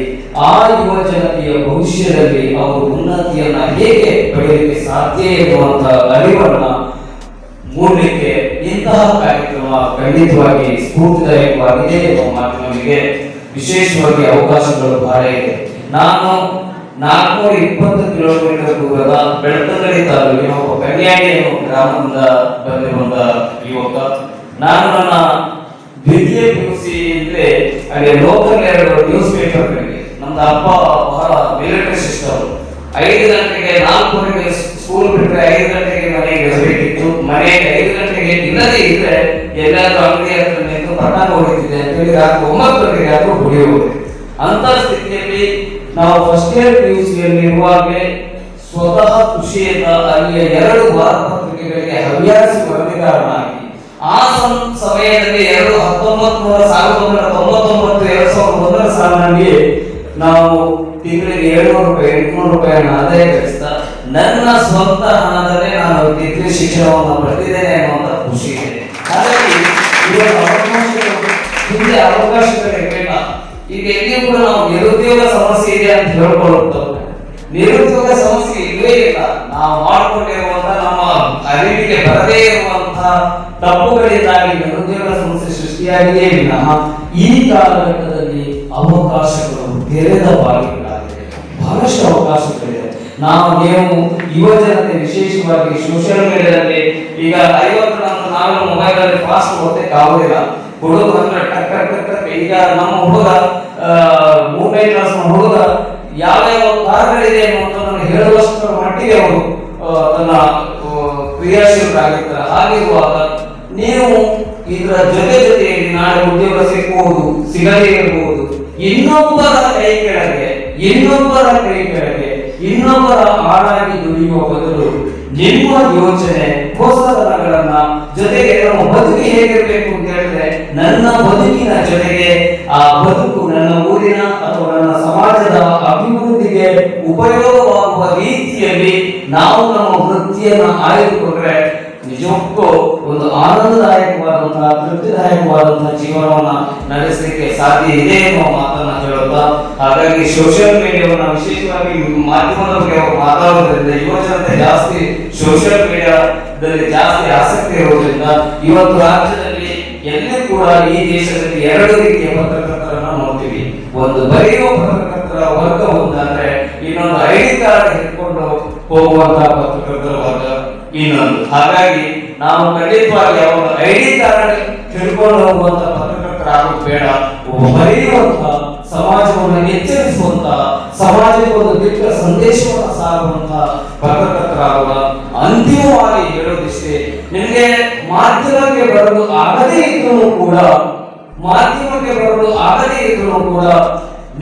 ಆ ಯುವ ಜನತೆಯ ಭವಿಷ್ಯದಲ್ಲಿ ಅವರು ಉನ್ನತಿಯನ್ನ ಹೇಗೆ ಪಡೆಯಲಿಕ್ಕೆ ಸಾಧ್ಯ ಎನ್ನುವಂತಹ ಅರಿವನ್ನ ಮೂಡಲಿಕ್ಕೆ ಇಂತಹ ಕಾರ್ಯಕ್ರಮ ಖಂಡಿತವಾಗಿ ಸ್ಫೂರ್ತಿದಾಯಕವಾಗಿದೆ ಎಂಬ ಮಾತು ನಮಗೆ ವಿಶೇಷವಾಗಿ ಅವಕಾಶಗಳು ಬಹಳ ಇದೆ. ನಾನು 420 ಕಿಲೋಮೀಟರ್ ದೂರದ ಬೆಳ್ತಂಗಡಿ ತಾಲೂಕಿನ ಒಬ್ಬ ಕನ್ಯಾಡಿ ಎನ್ನುವ ಗ್ರಾಮದಿಂದ ಬಂದಿರುವಂತಹ ಯುವಕ. ನಾನು ನನ್ನ ದ್ವಿತೀಯ PUC ಅಂದ್ರೆ ಅಲ್ಲಿ ಲೋಕಲ್ 2 ನ್ಯೂಸ್ ಪೇಪರ್ಗಳಿಗೆ, ನಮ್ದು ಅಪ್ಪ ಬಹಳ ಮಿಲಿಟರಿ ಸಿಸ್ಟಮ್. 5 ಗಂಟೆಗೆ 4:30 ಸ್ಕೂಲ್ ಬಿಟ್ಟರೆ 5 ಗಂಟೆಗೆ ಮನೆಗೆ ಇರಬೇಕಿತ್ತು. ಮನೆಗೆ 5 ಗಂಟೆಗೆ ಇಲ್ಲದೇ ಇದ್ರೆ ಎಲ್ಲಾದ್ರೂ ಅಂಗಡಿ ಹತ್ರ ನಿಂತು ಪಟಾಕ ಹೊಡಿತಿದ್ದೆ ಅಂತೇಳಿ ರಾತ್ರಿ 9 ಗಂಟೆಗೆ ಆದ್ರೂ ಹೊಡೆಯುವುದು. ಅಂತ ಸ್ಥಿತಿಯಲ್ಲಿ ನಾವು ಫಸ್ಟ್ ಇಯರ್ PUC ಇರುವಾಗಲೇ ಸ್ವತಃ ಖುಷಿಯಿಂದ ಅಲ್ಲಿಯ 2 ವಾರಪತ್ರಿಕೆಗಳಿಗೆ ಹವ್ಯಾಸಿ ವರದಿಗಾರನಾಗಿ ಆ ಸಮಯದಲ್ಲಿ 1999 ಸಾಲಿನಲ್ಲಿ ನಾವು ತಿಂಗಳಿಗೆ 700 ರೂಪಾಯಿ 800 ರೂಪಾಯಿಯನ್ನು ಆದಾಯ ಗಳಿಸ್ತಾ ನನ್ನ ಸ್ವಂತ ಹಣದಲ್ಲೇ ನಾನು ಡಿಗ್ರಿ ಶಿಕ್ಷಣವನ್ನು ಪಡೆದಿದ್ದೇನೆ ಅನ್ನುವಂಥ ಖುಷಿ ಇದೆ. ಹಾಗಾಗಿ ಹಿಂದೆ ಅವಕಾಶಗಳಿರಲಿಲ್ಲ. ಈಗ ಎಲ್ಲಿಯೂ ಕೂಡ ನಾವು ನಿರುದ್ಯೋಗ ಸಮಸ್ಯೆ ಇದೆ ಅಂತ ಹೇಳ್ಕೊಳ್ಳುತ್ತೇವೆ. ನಿರುದ್ಯೋಗ ಸಮಸ್ಯೆ ಇಲ್ಲವೇ ಇಲ್ಲ. ನಾವು ಮಾಡಿಕೊಂಡಿರುವಂತಹ ನಮ್ಮ ಅರಿವಿಗೆ ಬರದೇ ಇರುವಂತಹ ತಪ್ಪುಗಳಿಂದಾಗಿ ನಿರುದ್ಯೋಗ ಸಮಸ್ಯೆ ಸೃಷ್ಟಿಯಾಗಿಯೇ ವಿನಃ ಈ ಕಾಲಘಟ್ಟದಲ್ಲಿ ಅವಕಾಶಗಳು ತೆರೆದ ಬಾಗಿಲಾಗಿದೆ, ಬಹಳಷ್ಟು ಅವಕಾಶಗಳಿದೆ. ನೀವು ಯುವ ಜನತೆ ವಿಶೇಷವಾಗಿ ಸೋಷಿಯಲ್ ಮೀಡಿಯಾದಲ್ಲಿ ಈಗ 50 ನಂತರ ನಾವೆಲ್ಲ ಮೊಬೈಲ್ ಅಲ್ಲಿ ಫಾಸ್ಟ್ ಓದಕ್ಕೆ ಆಗೋದಿಲ್ಲ. ಹುಡುಗ ಅಂದ್ರೆ ಟಕ್ ಈಗ ನಮ್ಮ ಹುಡುಗ 3ನೇ ಕ್ಲಾಸ್ ಹುಡುಗ ಯಾವ್ಯಾವ ಕಾರ್ಯಗಳಿದೆ ಅನ್ನುವಂಥದ್ದನ್ನು ಹೇಳುವಷ್ಟರ ಮಟ್ಟಿಗೆ ಅವರು ತನ್ನ ಕ್ರಿಯಾಶೀಲರಾಗಿರ್ತಾರೆ. ಹಾಗಿರುವಾಗ ನೀವು ಇದರ ಜೊತೆಯಲ್ಲಿ ನಾಳೆ ಉದ್ಯೋಗ ಸಿಗಬಹುದು, ಸಿಗದೇ ಇರಬಹುದು. ಇನ್ನೊಬ್ಬರ ಕೈ ಕೆಳಗೆ ಇನ್ನೊಬ್ಬರ ಆಳಾಗಿ ದುಡಿಯುವ ಬದಲು ನಿಮ್ಮ ಯೋಚನೆ ಹೊಸತನಗಳನ್ನ ಜೊತೆಗೆ ನಮ್ಮ ಬದುಕು ಹೇಗಿರಬೇಕು ಅಂತ ಹೇಳಿದ್ರೆ, ನನ್ನ ಬದುಕಿನ ಜೊತೆಗೆ ಆ ಬದುಕು ನನ್ನ ಊರಿನ ಅಥವಾ ನನ್ನ ಸಮಾಜದ ಅಭಿವೃದ್ಧಿಗೆ ಉಪಯೋಗವಾಗುವ ರೀತಿಯಲ್ಲಿ ನಾವು ನಮ್ಮ ವೃತ್ತಿಯನ್ನು ಆಯ್ದುಕೊಂಡ್ರೆ ನಿಜಕ್ಕೂ ಒಂದು ಆನಂದದಾಯಕವಾದಂತಹ, ತೃಪ್ತಿದಾಯಕವಾದಂತಹ ಜೀವನವನ್ನ ನಡೆಸಲಿಕ್ಕೆ ಸಾಧ್ಯ ಇದೆ ಎನ್ನುವ ಮಾತನ್ನ ಹೇಳುತ್ತಾ, ಹಾಗಾಗಿ ಸೋಷಿಯಲ್ ಮೀಡಿಯಾವನ್ನು ವಿಶೇಷವಾಗಿ ಮಾಧ್ಯಮದ ಬಗ್ಗೆ ಮಾತಾಡೋದ್ರಿಂದ ಯುವ ಜನತೆ ಜಾಸ್ತಿ ಸೋಷಿಯಲ್ ಮೀಡಿಯಾದಲ್ಲಿ ಜಾಸ್ತಿ ಆಸಕ್ತಿ ಇರುವುದರಿಂದ ಇವತ್ತು ರಾಜ್ಯದಲ್ಲಿ ಎಲ್ಲಿ ಕೂಡ ಈ ದೇಶದಲ್ಲಿ 2 ರೀತಿಯ ಪತ್ರಕರ್ತರನ್ನ ನೋಡ್ತೀವಿ. ಒಂದು ಬರೆಯುವ ಪತ್ರಕರ್ತರ ವರ್ಗ ಒಂದಂದ್ರೆ, ಇನ್ನೊಂದು ID ಕಾರ್ಡ್ ಹಿಡ್ಕೊಂಡು ಹೋಗುವಂತಹ ಪತ್ರಕರ್ತರ ವರ್ಗ ಇನ್ನೊಂದು. ಹಾಗಾಗಿ ನಾವು ಖಂಡಿತವಾಗಿ ಅವರ ID ಕಾರ್ಡ್ ಹಿಡ್ಕೊಂಡು ಹೋಗುವಂತ ಪತ್ರಕರ್ತರಾಗೋದು ಬೇಡ. ಬರೆಯುವಂತ, ಸಮಾಜವನ್ನು ಎಚ್ಚರಿಸುವಂತ, ಸಮಾಜಕ್ಕೆ ಒಂದು ದಿಟ್ಟ ಸಂದೇಶವನ್ನು ಸಾರುವಂತ ಪತ್ರಕರ್ತರಾಗುವ. ಅಂತಿಮವಾಗಿ ಹೇಳೋದಿಷ್ಟೇ, ನಿಮಗೆ ಮಾಧ್ಯಮಕ್ಕೆ ಬರಲು ಆಗದೇ ಇದ್ರೂ ಕೂಡ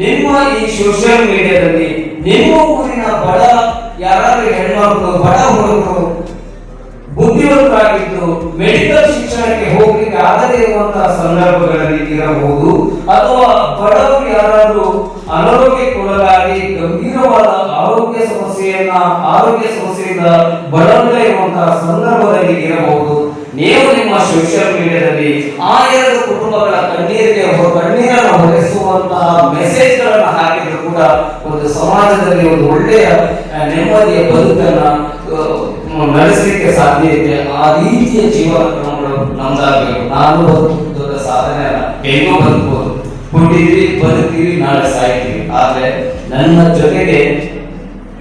ನಿಮ್ಮ ಈ ಸೋಷಿಯಲ್ ಮೀಡಿಯಾದಲ್ಲಿ ನಿಮ್ಮ ಊರಿನ ಬಡ ಯಾರಾದ್ರೂ ಹೆಣ್ಮಕ್ಳು ಬಡ ಹುಡುಗರು ಬುದ್ಧಿವಂತರಾಗಿದ್ದು ಮೆಡಿಕಲ್ ಶಿಕ್ಷಣಕ್ಕೆ ಹೋಗ್ಲಿಕ್ಕೆ ಆಗದೇ ಇರುವಂತಹ ಸಂದರ್ಭಗಳಲ್ಲಿ ಇರಬಹುದು, ಅಥವಾ ಬಡವರು ಯಾರಾದ್ರೂ ಅನಾರೋಗ್ಯಕ್ಕೊಳಗಾಗಿ ಗಂಭೀರವಾದ ಆರೋಗ್ಯ ಸಮಸ್ಯೆಯಿಂದ ಬಳಲುತ್ತಾ ಇರುವಂತಹ ಸಂದರ್ಭದಲ್ಲಿ ಇರಬಹುದು. ನೀವು ನಿಮ್ಮ ಸೋಷಿಯಲ್ ಮೀಡಿಯಾದಲ್ಲಿ ಆ ಎರಡು ಕುಟುಂಬಗಳ ಕಣ್ಣೀರನ್ನು ಹೊರಿಸುವಂತಹ ಮೆಸೇಜ್ಗಳನ್ನು ಹಾಕಿದ್ರು ಕೂಡ ಒಂದು ಸಮಾಜದಲ್ಲಿ ಒಂದು ಒಳ್ಳೆಯ ನೆಮ್ಮದಿಯ ಬದುಕನ್ನ ನಡೆಸಲಿಕ್ಕೆ ಸಾಧ್ಯ ಇದೆ. ಆ ರೀತಿಯ ಜೀವನ ಕ್ರಮಗಳು ನಮ್ದಾಗಬೇಕು. ನಾನು ದೊಡ್ಡ ಸಾಧನೆ ಅಲ್ಲ, ಹೇಗೋ ಬದುಕಬಹುದು, ಬದುಕ್ತೀವಿ, ನಾಳೆ ಸಾಯ್ತೀವಿ. ಆದ್ರೆ ನನ್ನ ಜೊತೆಗೆ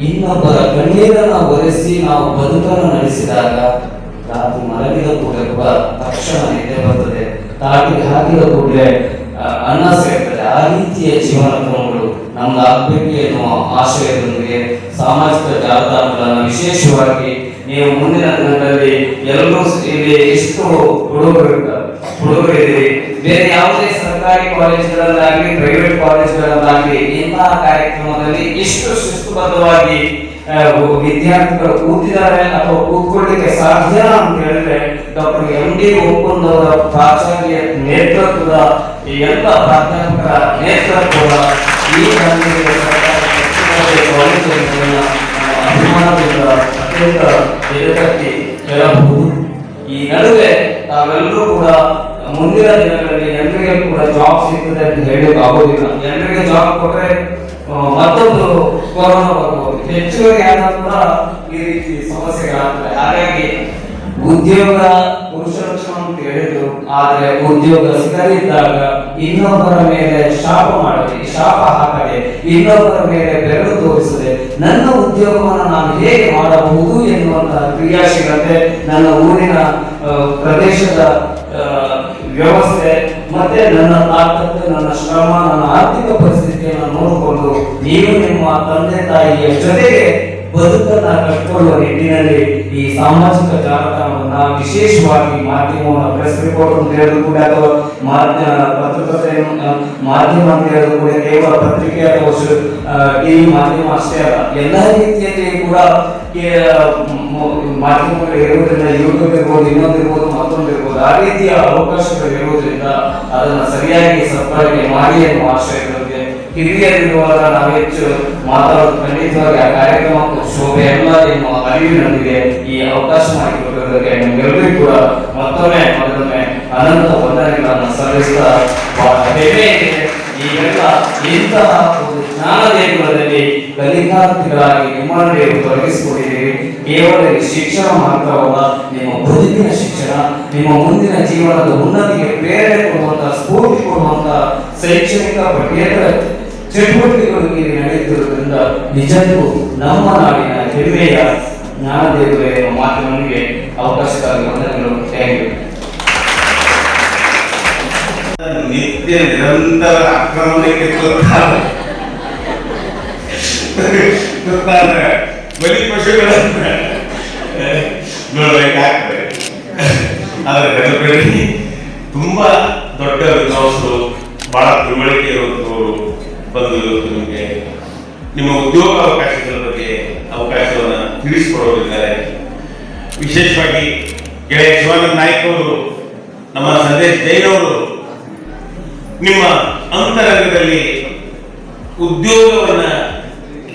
ಇನ್ನೊಬ್ಬರ ಕಣ್ಣೀರನ್ನು ಒರೆಸಿ ನಾವು ಬದುಕನ್ನು ನಡೆಸಿದಾಗ ರಾತ್ರಿ ಮಲಗಿದ ಕೂಡಲೇ ಕೂಡ ತಕ್ಷಣ ನಿದ್ದೆ ಬರ್ತದೆ, ತಾಟಿಗೆ ಹಾಕಿದ ಕೂಡಲೇ ಅನ್ನ ಸೇರ್ತದೆ. ಆ ರೀತಿಯ ಜೀವನ ಕ್ರಮಗಳು ನಮ್ದಾಗಬೇಕು ಎನ್ನುವ ಆಶಯದೊಂದಿಗೆ ಸಾಮಾಜಿಕ ಜಾಲತಾಣಗಳನ್ನು ವಿಶೇಷವಾಗಿ ನೀವು ಮುಂದಿನ ದಿನಗಳಲ್ಲಿ ಎಲ್ಲರೂ ಇಲ್ಲಿ ಎಷ್ಟು ಹುಡುಗರಿದ್ದೀರಿ, ಬೇರೆ ಯಾವುದೇ ಸರ್ಕಾರಿ ಕಾಲೇಜುಗಳಲ್ಲಾಗಲಿ ಪ್ರೈವೇಟ್ ಕಾಲೇಜುಗಳಲ್ಲಾಗಲಿ ಇಂತಹ ಕಾರ್ಯಕ್ರಮದಲ್ಲಿ ಇಷ್ಟು ಶಿಸ್ತುಬದ್ಧವಾಗಿ ವಿದ್ಯಾರ್ಥಿಗಳು ಕೂತಿದ್ದಾರೆ ಅಥವಾ ಕೂತ್ಕೊಳ್ಳಿಕ್ಕೆ ಸಾಧ್ಯ ಅಂತ ಹೇಳಿದ್ರೆ ಡಾಕ್ಟರ್ MD ಒಪ್ಪಂದವರ ಪ್ರಾಚಾರ್ಯ ನೇತೃತ್ವದ ಈ ಎಲ್ಲ ಪ್ರಾಧ್ಯಾಪಕರ ನೇತೃತ್ವದ ಈ ಅಭಿಮಾನದಿಂದ ಅತ್ಯಂತ ಎದುರಕ್ಕೆ ಹೇಳಬಹುದು. ಈ ನಡುವೆ ತಾವೆಲ್ಲರೂ ಕೂಡ ಮುಂದಿನ ದಿನಗಳಲ್ಲಿ ಎಲ್ಲರಿಗೆ ಕೂಡ ಜಾಬ್ ಸಿಗ್ತದೆ ಅಂತ ಹೇಳಲಿಕ್ಕೆ ಆಗೋದಿಲ್ಲ. ಎಲ್ಲರಿಗೆ ಜಾಬ್ ಕೊಟ್ರೆ ಮತ್ತೊಂದು ಕೊರೋನಾ ಬರ್ಬೋದು, ಹೆಚ್ಚುವರಿ ಆದರೂ ಕೂಡ ಈ ರೀತಿ ಸಮಸ್ಯೆಗಳಾಗ್ತದೆ. ಹಾಗಾಗಿ ಉದ್ಯೋಗ ಪುರುಷ ಲಕ್ಷಣ ಅಂತ ಹೇಳಿದ್ರು, ಆದ್ರೆ ಉದ್ಯೋಗ ಸಿಗದಿದ್ದಾಗ ಇನ್ನೊಬ್ಬರ ಮೇಲೆ ಶಾಪ ಹಾಕದೆ ಇನ್ನೊಬ್ಬರ ಮೇಲೆ ಬೆರಳು ತೋರಿಸದೆ ನನ್ನ ಉದ್ಯೋಗವನ್ನು ನಾನು ಹೇಗೆ ಮಾಡಬಹುದು ಎನ್ನುವಂತಹ ಕ್ರಿಯಾಶೀಲತೆ, ನನ್ನ ಊರಿನ ಪ್ರದೇಶದ ವ್ಯವಸ್ಥೆ ಮತ್ತೆ ನನ್ನ ತಾಕತ್ತು, ನನ್ನ ಶ್ರಮ, ನನ್ನ ಆರ್ಥಿಕ ಪರಿಸ್ಥಿತಿಯನ್ನು ನೋಡಿಕೊಂಡು ನೀವು ನಿಮ್ಮ ತಂದೆ ತಾಯಿಯ ಜೊತೆಗೆ ಬದುಕನ್ನ ಕಟ್ಟಿಕೊಳ್ಳುವ ನಿಟ್ಟಿನಲ್ಲಿ ಈ ಸಾಮಾಜಿಕ ಜಾಲತಾಣವನ್ನ ವಿಶೇಷವಾಗಿ ಮಾಧ್ಯಮವನ್ನು ಪ್ರೆಸ್ ರಿಪೋರ್ಟ್ ಅಂತ ಹೇಳಿದ್ರು ಕೂಡ ಅಥವಾ ಪತ್ರಕರ್ತೆ ಮಾಧ್ಯಮ ಅಂತ ಹೇಳಿದ್ರು ಕೂಡ ಕೇವಲ ಪತ್ರಿಕೆ ಅಥವಾ ಟಿವಿ ಮಾಧ್ಯಮ ಅಷ್ಟೇ ಅಲ್ಲ, ಎಲ್ಲ ರೀತಿಯಲ್ಲಿ ಕೂಡ ಮಾಧ್ಯಮಗಳು ಇರುವುದರಿಂದ ಯೂಟ್ಯೂಬ್ ಇರ್ಬೋದು, ಇನ್ನೊಂದಿರ್ಬೋದು, ಮತ್ತೊಂದಿರ್ಬೋದು, ಆ ರೀತಿಯ ಅವಕಾಶಗಳು ಇರುವುದರಿಂದ ಅದನ್ನ ಸರಿಯಾಗಿ ಸದ್ಬಳಕೆ ಮಾಡಿ ಎನ್ನುವ ಆಶಯದೊಂದಿಗೆ ಹಿರಿಯರಿರುವಾಗ ನಾವು ಹೆಚ್ಚು ಮಾತಾಡೋದು ಖಂಡಿತವಾಗಿ ಆ ಕಾರ್ಯಕ್ರಮಕ್ಕೂ ಶೋಭೆ ಎಲ್ಲ ಎನ್ನುವ ಅರಿವಿನೊಂದಿಗೆ ಈ ಅವಕಾಶ ಮಾಡಿಕೊಟ್ಟಿರೋದಕ್ಕೆ ನಿಮ್ಗೆಲ್ಲರಿಗೂ ಕೂಡ ಮತ್ತೊಮ್ಮೆ ಅನಂತ ವಂದನೆಗಳನ್ನು ಸಲ್ಲಿಸ್ತಾ ಈಗೆಲ್ಲ ಇಂತಹ ಒಂದು ಜ್ಞಾನ ದೇಗುಲದಲ್ಲಿ ಕಲಿಕಾರ್ಥಿಗಳಾಗಿ ನಿಮ್ಮನ್ನು ನೀವು ತೊಡಗಿಸಿಕೊಂಡಿದ್ದೀರಿ. ಕೇವಲ ಶಿಕ್ಷಣ ಮಾತ್ರವಲ್ಲ, ನಿಮ್ಮ ಬದುಕಿನ ಶಿಕ್ಷಣ, ನಿಮ್ಮ ಮುಂದಿನ ಜೀವನದ ಉನ್ನತಿಗೆ ಪ್ರೇರಣೆ ಕೊಡುವಂತಹ, ಸ್ಫೂರ್ತಿ ಕೊಡುವಂತಹ ಶೈಕ್ಷಣಿಕ ಪಠ್ಯೇತರ ಚಟುವಟಿಕೆಗಳು ಇಲ್ಲಿ ನಡೆಯುತ್ತಿರುವುದರಿಂದ ನಿಜಕ್ಕೂ ನಮ್ಮ ನಾಡಿನ ಹೆಮ್ಮೆಯ ಜ್ಞಾನ ದೇಗುಲ ಎನ್ನುವ ಮಾತಿನೊಂದಿಗೆ ಅವಕಾಶಕ್ಕಾಗಿ ವಂದನೆಗಳು. Thank you.
ನಿತ್ಯ ನಿರಂತರ ಆಕ್ರಮಣಕ್ಕೆ ಬಲಿ ಪಶುಗಳನ್ನ ನೋಡ್ಬೇಕಾಗ್ತದೆ. ಆದ್ರೆ ಹೆದರಬೇಡಿ, ತುಂಬಾ ದೊಡ್ಡ ವಿದ್ವಾಂಸರು, ಬಹಳ ತಿಳುವಳಿಕೆ ಇರುವಂತವರು ಬಂದು ಇವತ್ತು ನಿಮಗೆ ನಿಮ್ಮ ಉದ್ಯೋಗ ಅವಕಾಶಗಳ ಬಗ್ಗೆ ಅವಕಾಶವನ್ನು ತಿಳಿಸಿಕೊಡೋರಿದ್ದಾರೆ. ವಿಶೇಷವಾಗಿ ಗೆಳೆಯ ಶಿವಾನಂದ ನಾಯ್ಕ ಅವರು, ನಮ್ಮ ಸಂದೇಶ್ ಜೈನ್ ಅವರು ನಿಮ್ಮ ಅಂತರಂಗದಲ್ಲಿ ಉದ್ಯೋಗವನ್ನ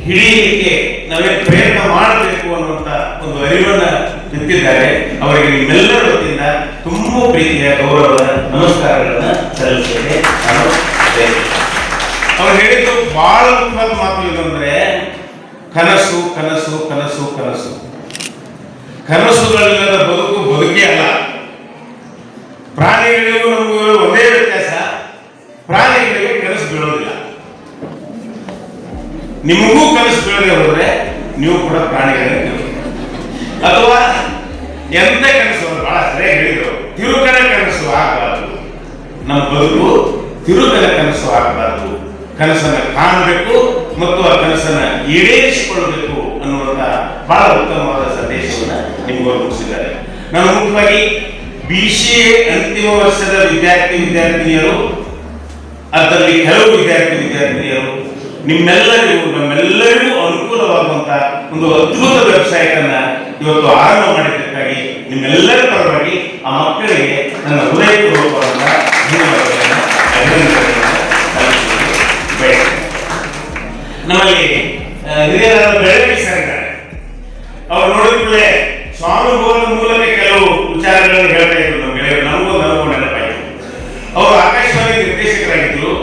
ಹಿಡಿಯಲಿಕ್ಕೆ ನಾವೇ ಪ್ರಯತ್ನ ಮಾಡಬೇಕು ಅನ್ನುವಂತ ಒಂದು ಅರಿವನ್ನ ಬಿತ್ತಿದ್ದಾರೆ. ಅವರಿಗೆ ನಿಮ್ಮೆಲ್ಲರ ವತಿಯಿಂದ ತುಂಬಾ ಪ್ರೀತಿಯ ಗೌರವದ ನಮಸ್ಕಾರಗಳನ್ನ ಸಲ್ಲಿಸ್ತೇನೆ. ಅವರು ಹೇಳಿದ್ದು ಬಹಳ ಮುಖ್ಯವಾದ ಮಾತು ಏನಂದ್ರೆ ಕನಸು ಕನಸು ಕನಸು ಕನಸು ಕನಸುಗಳಿಲ್ಲದ ಬದುಕು ಬದುಕೇ ಅಲ್ಲ. ಪ್ರಾಣಿಗಳಿಗೂ ನಮಗೂ ಒಂದೇ ವ್ಯತ್ಯಾಸ, ಪ್ರಾಣಿಗಳಿಗೆ ಕನಸು ಬೀಳೋದಿಲ್ಲ. ನಿಮಗೂ ಕನಸು ಬೀಳದೆ ಹೋದ್ರೆ ನೀವು ಕೂಡ ಪ್ರಾಣಿಗಳಿಗೆ, ಅಥವಾ ಎಂತ ಕನಸು ಬಹಳ ಸರಿಯಾಗಿ ಹೇಳಿದ್ರು, ತಿರುಕನ ಕನಸು ಆಗಬಾರದು. ನಮ್ಮ ಬದುಕು ತಿರುಕನ ಕನಸು ಆಗಬಾರದು. ಕನಸನ್ನ ಕಾಣಬೇಕು ಮತ್ತು ಆ ಕನಸನ್ನ ಈಡೇರಿಸಿಕೊಳ್ಳಬೇಕು ಅನ್ನುವಂತ ಬಹಳ ಉತ್ತಮವಾದ ಸಂದೇಶವನ್ನ ನಿಮಗೂ ಮುಗಿಸಿದ್ದಾರೆ. ನಾನು ಮುಖ್ಯವಾಗಿ
BCA ಅಂತಿಮ ವರ್ಷದ ವಿದ್ಯಾರ್ಥಿನಿಯರು, ಅದರಲ್ಲಿ ಕೆಲವು ವಿದ್ಯಾರ್ಥಿನಿಯರು ನಮ್ಮೆಲ್ಲರಿಗೂ ಅನುಕೂಲವಾಗುವಂತಹ ಒಂದು ಅದ್ಭುತ ವೆಬ್ಸೈಟ್ ಇವತ್ತು ಆರಂಭ ಮಾಡಿದ್ದಕ್ಕಾಗಿ ನಿಮ್ಮೆಲ್ಲರ ಪರವಾಗಿ ಆ ಮಕ್ಕಳಿಗೆ ನನ್ನ ಹೃದಯಪೂರ್ವಕವಾದ ಧನ್ಯವಾದಗಳನ್ನು, ಅಭಿನಂದನೆಗಳನ್ನು ಸಲ್ಲಿಸುತ್ತೇನೆ. ನಮ್ಮಲ್ಲಿ ಹಿರಿಯರಾದ ಬೆಳಗ್ಗೆ ಸರ್ ಇದ್ದಾರೆ. ಅವ್ರು ನೋಡಿದ್ಮೇಲೆ ಸ್ವಾನುಭವದ ಮೂಲಕ ಕೆಲವು ವಿಚಾರಗಳನ್ನು ಹೇಳ್ತಾ ಇದ್ರು. ನಮ್ಮ ಗೆಳೆಯರು ನಮಗೂ ನೆನಪಾಯಿತು. ಅವರು ಆಕಾಶವಾಣಿ ನಿರ್ದೇಶಕರಾಗಿದ್ರು.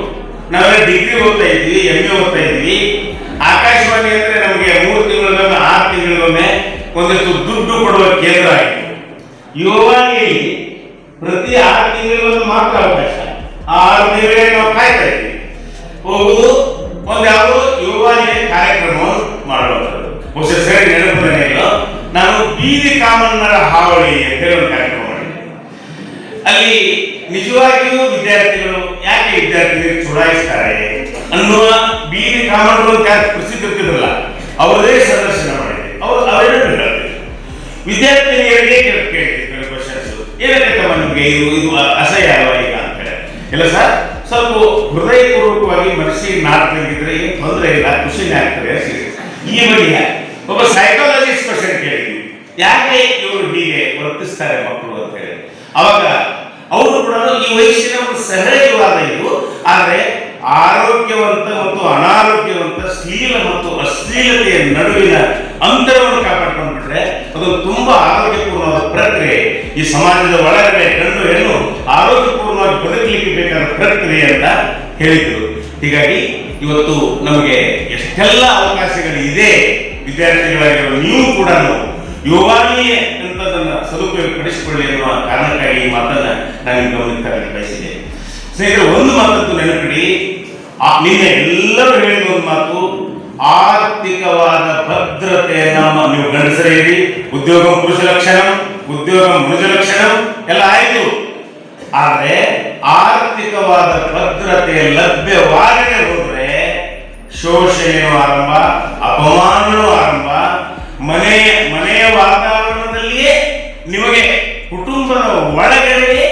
ನಾವೆಲ್ಲ ಡಿಗ್ರಿ ಓದ್ತಾ ಇದ್ವಿ, MA ಓದ್ತಾ ಇದ್ವಿ. ಆಕಾಶವಾಣಿ ಅಂದ್ರೆ ನಮಗೆ 3 ತಿಂಗಳಿಗೊಮ್ಮೆ 6 ತಿಂಗಳಿಗೊಮ್ಮೆ ಒಂದಿಷ್ಟು ದುಡ್ಡು ಕೊಡುವ ಕೇಂದ್ರ ಆಯಿತು. ಯುವವಾಣಿಯಲ್ಲಿ ಪ್ರತಿ 6 ತಿಂಗಳಿಗೊಮ್ಮೆ ಮಾತ್ರ ಅವಕಾಶ. ಆ 6 ತಿಂಗಳಿಗೆ ನಾವು ಕಾಯ್ತಾ ಇದ್ವಿ. ಹೋಗುದು ಒಂದು ಯಾವುದೋ ಯುವವಾಣಿಯ ಕಾರ್ಯಕ್ರಮವನ್ನು ಮಾಡುವಂಥದ್ದು. ಬಹುಶಃ ಸರಿ ನೆನಪನೇ ಇಲ್ಲ. ನಾನು ಬೀದಿ ಕಾಮಣ್ಣರ ಹಾವಳಿ ಅಂತ ಹೇಳಿ ಒಂದು ಕಾರ್ಯಕ್ರಮ ಮಾಡಿದ್ದೆ. ಅಲ್ಲಿ ನಿಜವಾಗಿಯೂ ವಿದ್ಯಾರ್ಥಿಗಳು ಯಾಕೆ ವಿದ್ಯಾರ್ಥಿಗಳಿಗೆ ಚುಡಾಯಿಸ್ತಾರೆ ಅನ್ನುವ ಬೀದಿ ಕಾಮಣ್ಣರು ಪ್ರಸಿದ್ಧ ಇರ್ತಿದ್ರಲ್ಲ, ಅವರದೇ ಸಂದರ್ಶನ ಮಾಡಿದೆ. ಅವರೇನು ಹೇಳ್ತಾರೆ, ವಿದ್ಯಾರ್ಥಿನಿಯರಿಗೆ ಕೇಳ್ತಿದ್ರು ಕ್ವಶನ್ಸ್, ಏನಕ್ಕಮ್ಮ ನಿಮಗೆ ಇದು ಅಸಹ್ಯ ಅಲ್ವಾ ಈಗ ಅಂತ ಹೇಳಿ. ಇಲ್ಲ ಸರ್, ಸ್ವಲ್ಪ ಹೃದಯಪೂರ್ವಕವಾಗಿ ಮನಸ್ಸಿಗೆ ನಾಟ್ತಿದ್ರೆ ಏನು ತೊಂದರೆ ಇಲ್ಲ, ಖುಷಿನೇ ಆಗ್ತದೆ. ಈ ಬಗೆಯ ಒಬ್ಬ ಸೈಕಾಲಜಿಸ್ಟ್ ಕ್ವಶನ್ ಕೇಳಿದ್ವಿ, ಯಾಕೆ ಇವರು ಹೀಗೆ ವರ್ತಿಸ್ತಾರೆ ಮಕ್ಕಳು ಅಂತ ಹೇಳಿ. ಅವಾಗ ಅವರು ಕೂಡ ಈ ವಯಸ್ಸಿನ ಒಂದು ಸಹಜವಾದ ಇದು, ಆದರೆ ಆರೋಗ್ಯವಂತ ಮತ್ತು ಅನಾರೋಗ್ಯವಂತ, ಶ್ಲೀಲ ಮತ್ತು ಅಶ್ಲೀಲತೆಯ ನಡುವಿನ ಅಂತರವನ್ನು ಕಾಪಾಡ್ಕೊಂಡ್ಬಿಟ್ರೆ ಅದು ತುಂಬಾ ಆರೋಗ್ಯಪೂರ್ಣವಾದ ಪ್ರಕ್ರಿಯೆ. ಈ ಸಮಾಜದ ಒಳಗಡೆ ಗಂಡು ಹೆಣ್ಣು ಆರೋಗ್ಯಪೂರ್ಣವಾಗಿ ಬದುಕಲಿಕ್ಕೆ ಬೇಕಾದ ಪ್ರಕ್ರಿಯೆ ಅಂತ ಹೇಳಿದ್ರು. ಹೀಗಾಗಿ ಇವತ್ತು ನಮಗೆ ಎಷ್ಟೆಲ್ಲ ಅವಕಾಶಗಳು ಇದೆ. ವಿದ್ಯಾರ್ಥಿಗಳಾಗಿರುವ ನೀವು ಕೂಡ ಯುವವಾಣಿ ಅಂತದನ್ನು ಸದುಪಯೋಗ ಪಡಿಸಿಕೊಳ್ಳಿ ಎನ್ನುವ ಕಾರಣಕ್ಕಾಗಿ ಈ ಮಾತನ್ನ ನಾನು ಗಮನಕ್ಕೆ ತರಲಿಕ್ಕೆ ಬಯಸಿದೆ. ಸ್ನೇಹಿತರೆ, ಒಂದು ಮಾತಂತೂ ನೆನಪಿಡಿ, ನಿನ್ನೆ ಎಲ್ಲರೂ ಹೇಳಿದ ಒಂದು ಮಾತು, ಆರ್ಥಿಕವಾದ ಭದ್ರತೆಯನ್ನ ನೀವು ಗಂಡಸರೇರಿ. ಉದ್ಯೋಗ ಪುರುಷ ಲಕ್ಷಣ, ಉದ್ಯೋಗ ಮನುಜ ಲಕ್ಷಣ ಎಲ್ಲ ಆಯಿತು. ಆದ್ರೆ ಆರ್ಥಿಕವಾದ ಭದ್ರತೆ ಲಭ್ಯವಾಗದೆ ಹೋದ್ರೆ ಶೋಷಣೆಯೂ ಆರಂಭ, ಅಪಮಾನವೂ ಆರಂಭ. ಮನೆಯ ವಾತಾವರಣದಲ್ಲಿಯೇ ನಿಮಗೆ ಕುಟುಂಬದ ಒಳಗಡೆ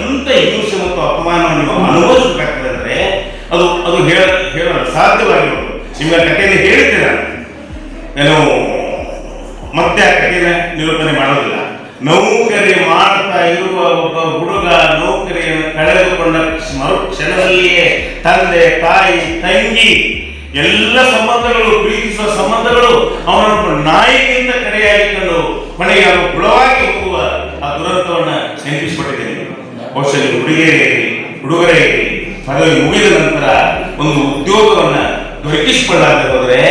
ಎಂತ ಹಿಂಸೆ ಮತ್ತು ಅಪಮಾನವನ್ನು ನೀವು ಅನುಭವಿಸಬೇಕಾಗ್ತದೆ ಅಂದ್ರೆ ಅದು ಹೇಳಲು ಸಾಧ್ಯವಾಗಿರೋದು. ನಿಮಗೆ ಕಥೆಯನ್ನು ಹೇಳಿದ್ದೆ ನಾನು ಮತ್ತೆ ಆ ಕಥೆಯನ್ನು ನಿರೂಪಣೆ ಮಾಡೋದಿಲ್ಲ. ನೌಕರಿ ಮಾಡ್ತಾ ಇರುವ ಒಬ್ಬ ಹುಡುಗ ನೌಕರಿಯನ್ನು ಕಳೆದುಕೊಂಡ ಮರುಕ್ಷಣದಲ್ಲಿಯೇ ತಂದೆ, ತಾಯಿ, ತಂಗಿ ಎಲ್ಲ ಸಂಬಂಧಗಳು, ಪ್ರೀತಿಸುವ ಸಂಬಂಧಗಳು ಅವನನ್ನು ನಾಯಿಗಿಂತ ಕಡೆಯಾಗಿಕೊಂಡು ಕೊನೆಗೆ ಅವನು ಹುಳವಾಗಿ ಹೋಗುವ ಆ ದುರಂತವನ್ನ ನೆನಪಿಸಿಕೊಟ್ಟಿದ್ದೇನೆ. ಬಹುಶಃ ಹುಡುಗರೇ ಇರಲಿ, ಪದವಿ ಮುಗಿದ ನಂತರ ಒಂದು ಉದ್ಯೋಗವನ್ನ ದೊರಕಿಸಿಕೊಳ್ಳಾದೆ ಹೋದರೆ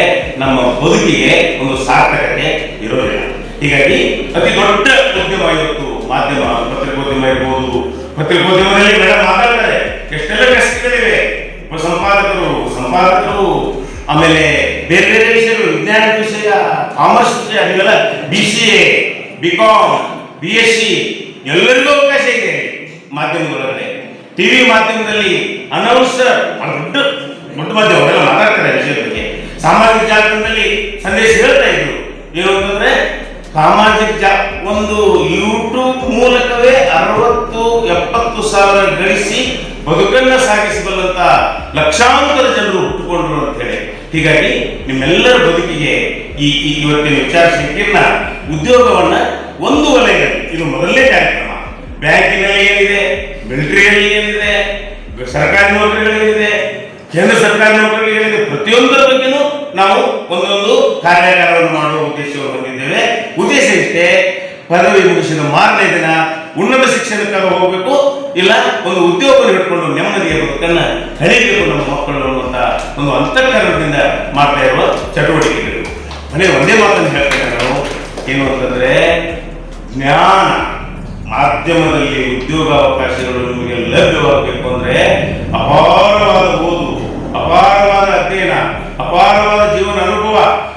ನಮ್ಮ ಬದುಕಿಗೆ ಒಂದು ಸಾರ್ಥಕತೆ ಇರೋದಿಲ್ಲ. ಹೀಗಾಗಿ ಅತಿ ದೊಡ್ಡ ಉದ್ಯಮ ಇವತ್ತು ಮಾಧ್ಯಮ, ಪತ್ರಿಕೋದ್ಯಮ ಇರ್ಬೋದು. ಪತ್ರಿಕೋದ್ಯಮದಲ್ಲಿ ಮೇಡಮ್ ಮಾತಾಡ್ತಾರೆ, ಎಷ್ಟೆಲ್ಲ ಕಷ್ಟಗಳಿವೆ. ಸಂಪಾದಕರು ಆಮೇಲೆ ಬೇರೆ ಬೇರೆ ವಿಷಯಗಳು, ವಿಜ್ಞಾನ ವಿಷಯ, ಕಾಮರ್ಸ್ ವಿಷಯ, ನೀವೆಲ್ಲ BCA, BCom, BSc ಎಲ್ಲರಿಗೂ ಅವಕಾಶ ಇದೆ ಮಾಧ್ಯಮಗಳೊಳಗಡೆ. TV ಮಾಧ್ಯಮದಲ್ಲಿ ಅನೌನ್ಸರ್ ದೊಡ್ಡ ಮಾಧ್ಯಮ ಅವರೆಲ್ಲ ಮಾತಾಡ್ತಾರೆ ವಿಷಯದ ಬಗ್ಗೆ. ಸಾಮಾಜಿಕ ಜಾಲತಾಣದಲ್ಲಿ ಸಂದೇಶ ಹೇಳ್ತಾ ಇದ್ರು, ಏನು ಅಂತಂದ್ರೆ ಸಾಮಾಜಿಕ ಒಂದು ಯೂಟ್ಯೂಬ್ ಮೂಲಕವೇ 60-70 ಸಾವಿರ ಗಳಿಸಿ ಬದುಕನ್ನ ಸಾಗಿಸಬಲ್ಲಂತ ಲಕ್ಷಾಂತರ ಜನರು ಹುಟ್ಟುಕೊಂಡ್ರು ಅಂತ ಹೇಳಿ. ಹೀಗಾಗಿ ನಿಮ್ಮೆಲ್ಲರ ಬದುಕಿಗೆ ಈ ಇವತ್ತಿನ ವಿಚಾರ ಸಂಕೀರ್ಣ ಉದ್ಯೋಗವನ್ನ ಒಂದು ವಲಯದಲ್ಲಿ, ಇದು ಮೊದಲನೇ ಕಾರ್ಯಕ್ರಮ. ಬ್ಯಾಂಕಿನಲ್ಲಿ ಏನಿದೆ, ಮಿಲಿಟರಿಯಲ್ಲಿ ಏನಿದೆ, ಸರ್ಕಾರಿ ನೌಕರಿಗಳೇನಿದೆ, ಕೇಂದ್ರ ಸರ್ಕಾರಿ ನೌಕರಿಗಳಿದೆ, ಪ್ರತಿಯೊಂದರ ಬಗ್ಗೆನೂ ನಾವು ಒಂದೊಂದು ಕಾರ್ಯಾಗಾರವನ್ನು ಮಾಡುವ ಉದ್ದೇಶವನ್ನು ಹೊಂದಿದ್ದೇವೆ. ಉದ್ದೇಶ ಇಷ್ಟೇ, ಪದವಿ ಮುಗಿಸಿದ ಮಾರನೇ ದಿನ ಉನ್ನತ ಶಿಕ್ಷಣಕ್ಕಾಗಿ ಹೋಗಬೇಕು, ಇಲ್ಲ ಒಂದು ಉದ್ಯೋಗವನ್ನು ಹಿಡ್ಕೊಂಡು ನೆಮ್ಮದಿಯ ಬದುಕನ್ನು ಕಳೀಬೇಕು ನಮ್ಮ ಮಕ್ಕಳು ಅನ್ನುವಂಥ ಒಂದು ಅಂತಃಕರಣದಿಂದ ಮಾಡ್ತಾ ಇರುವ ಚಟುವಟಿಕೆಗಳು. ಒಂದೇ ಮಾತನ್ನು ಹೇಳ್ತೇನೆ ನಾವು, ಏನು ಅಂತಂದ್ರೆ ಜ್ಞಾನ ಮಾಧ್ಯಮದಲ್ಲಿ ಉದ್ಯೋಗಾವಕಾಶಗಳು ನಿಮಗೆ ಲಭ್ಯವಾಗಬೇಕು ಅಂದ್ರೆ ಅಪಾರವಾದ ಓದು, ಅಪಾರವಾದ ಅಧ್ಯಯನ, ಅಪಾರವಾದ ಜೀವನ ಅನುಭವ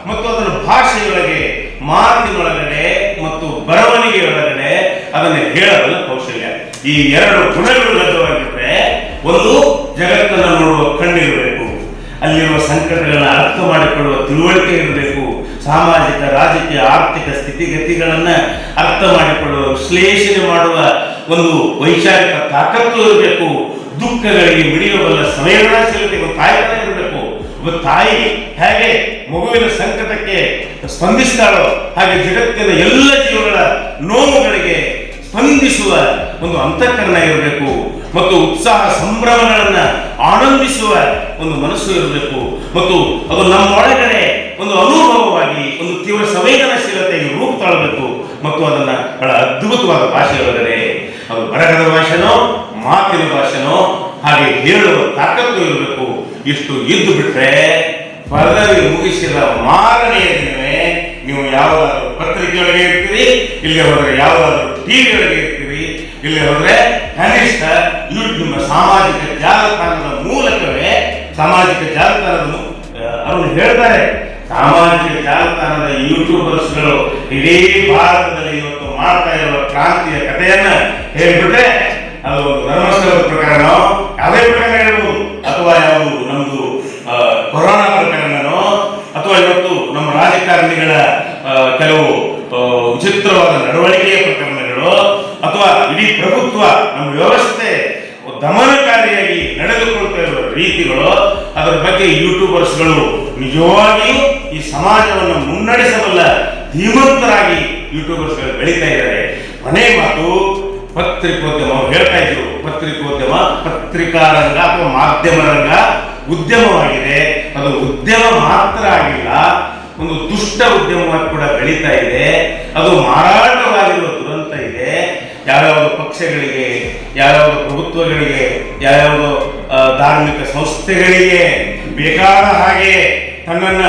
ಮತ್ತು ಅದರ ಭಾಷೆಯೊಳಗೆ, ಮಾತಿನೊಳಗಡೆ ಮತ್ತು ಬರವಣಿಗೆಯೊಳಗಡೆ ಅದನ್ನು ಹೇಳಬಲ್ಲ ಕೌಶಲ್ಯ. ಈ ಎರಡು ಗುಣಗಳು ಲಭ್ಯವಾಗಿದ್ರೆ ಒಂದು ಜಗತ್ತನ್ನು ನೋಡುವ ಕಣ್ಣಿರಬೇಕು, ಅಲ್ಲಿರುವ ಸಂಕಟಗಳನ್ನು ಅರ್ಥ ಮಾಡಿಕೊಳ್ಳುವ ತಿಳುವಳಿಕೆ ಇರಬೇಕು, ಸಾಮಾಜಿಕ, ರಾಜಕೀಯ, ಆರ್ಥಿಕ ಸ್ಥಿತಿಗತಿಗಳನ್ನು ಅರ್ಥ ಮಾಡಿಕೊಳ್ಳುವ, ವಿಶ್ಲೇಷಣೆ ಮಾಡುವ ಒಂದು ವೈಚಾರಿಕ ತಾಕತ್ತು ಇರಬೇಕು. ದುಃಖಗಳಿಗೆ ಮಿಡಿಯಬಲ್ಲ ಸಂವೇದನಾಶೀಲತೆ ಒಂದು ತಾಯಿತನ ಇರಬೇಕು. ಒಬ್ಬ ತಾಯಿ ಹೇಗೆ ಮಗುವಿನ ಸಂಕಟಕ್ಕೆ ಸ್ಪಂದಿಸ್ತಾಳೋ ಹಾಗೆ ಜಗತ್ತಿನ ಎಲ್ಲ ಜೀವಗಳ ನೋವುಗಳಿಗೆ ಸ್ಪಂದಿಸುವ ಒಂದು ಅಂತಃಕರಣ ಇರಬೇಕು ಮತ್ತು ಉತ್ಸಾಹ ಸಂಭ್ರಮಗಳನ್ನು ಆನಂದಿಸುವ ಒಂದು ಮನಸ್ಸು ಇರಬೇಕು ಮತ್ತು ಅದು ನಮ್ಮ ಒಳಗಡೆ ಒಂದು ಅನುಭವವಾಗಿ ಒಂದು ತೀವ್ರ ಸಂವೇದನಾಶೀಲತೆಗೆ ರೂಪ ತಾಳಬೇಕು ಮತ್ತು ಅದನ್ನು ಬಹಳ ಅದ್ಭುತವಾದ ಭಾಷೆ ಒಳಗಡೆ ಅದು ಬರಹದ ಭಾಷೆನೋ ಮಾತಿನ ಭಾಷೆನೋ ಹಾಗೆ ಹೇಳುವ ತಾಕತ್ತು ಇರಬೇಕು. ಇಷ್ಟು ಇದ್ದು ಬಿಟ್ರೆ ಪದವಿ ಮುಗಿಸಿದ ಮಾರನೆಯ ದಿನವೇ ನೀವು ಯಾವುದಾದ್ರೂ ಪತ್ರಿಕೆಯೊಳಗೆ ಇರ್ತೀರಿ, ಇಲ್ಲಿ ಹೋದರೆ ಯಾವುದಾದ್ರೂ ಟಿವಿ ಒಳಗೆ ಇರ್ತೀರಿ, ಇಲ್ಲಿ ಹೋದರೆ ಕನಿಷ್ಠ ನಿಮ್ಮ ಸಾಮಾಜಿಕ ಜಾಲತಾಣದ ಮೂಲಕವೇ ಸಾಮಾಜಿಕ ಜಾಲತಾಣದ ಅವರು ಹೇಳ್ತಾರೆ, ಸಾಮಾಜಿಕ ಜಾಲತಾಣದ ಯೂಟ್ಯೂಬರ್ಸ್ಗಳು ಇಡೀ ಭಾರತದಲ್ಲಿ ಇವತ್ತು ಮಾಡ್ತಾ ಇರುವ ಕ್ರಾಂತಿಯ ಕಥೆಯನ್ನ ಹೇಳ್ಬಿಟ್ರೆ ಅದು ಒಂದು ಧರ್ಮಸ್ಥಳದ ಪ್ರಕರಣನೋ ಯಾವುದೇ ಪ್ರಕರಣ ಹೇಳ್ಬೋದು, ಅಥವಾ ಯಾವುದು ನಮ್ದು ಕೊರೋನಾ ಪ್ರಕರಣನೋ ಅಥವಾ ಇವತ್ತು ನಮ್ಮ ರಾಜಕಾರಣಿಗಳ ಕೆಲವು ವಿಚಿತ್ರವಾದ ನಡವಳಿಕೆಯ ಪ್ರಕರಣಗಳು ಅಥವಾ ಇಡೀ ಪ್ರಭುತ್ವ ನಮ್ಮ ವ್ಯವಸ್ಥೆ ದಮನಕಾರಿಯಾಗಿ ನಡೆದುಕೊಳ್ತಾ ಇರುವ ರೀತಿಗಳು, ಅದರ ಬಗ್ಗೆ ಯೂಟ್ಯೂಬರ್ಸ್ಗಳು ನಿಜವಾಗಿಯೂ ಈ ಸಮಾಜವನ್ನು ಮುನ್ನಡೆಸಬಲ್ಲ ಧೀಮಂತರಾಗಿ ಯೂಟ್ಯೂಬರ್ಸ್ಗಳು ಬೆಳೀತಾ ಇದ್ದಾರೆ. ಮನೆ ಮಾತು ಪತ್ರಿಕೋದ್ಯಮ ಅವ್ರು ಹೇಳ್ತಾ ಇದ್ರು, ಪತ್ರಿಕೋದ್ಯಮ ಪತ್ರಿಕಾ ರಂಗ ಅಥವಾ ಮಾಧ್ಯಮ ರಂಗ ಉದ್ಯಮವಾಗಿದೆ. ಅದು ಉದ್ಯಮ ಮಾತ್ರ ಆಗಿಲ್ಲ, ಒಂದು ದುಷ್ಟ ಉದ್ಯಮವಾಗಿ ಕೂಡ ಬೆಳೀತಾ ಇದೆ. ಅದು ಮಾರಾಟವಾಗಿರುವ ದುರಂತ ಇದೆ. ಯಾವ್ಯಾವ ಪಕ್ಷಗಳಿಗೆ, ಯಾವ್ಯಾವ ಪ್ರಭುತ್ವಗಳಿಗೆ, ಯಾವ್ಯಾವ ಧಾರ್ಮಿಕ ಸಂಸ್ಥೆಗಳಿಗೆ ಬೇಕಾದ ಹಾಗೆ ತನ್ನನ್ನ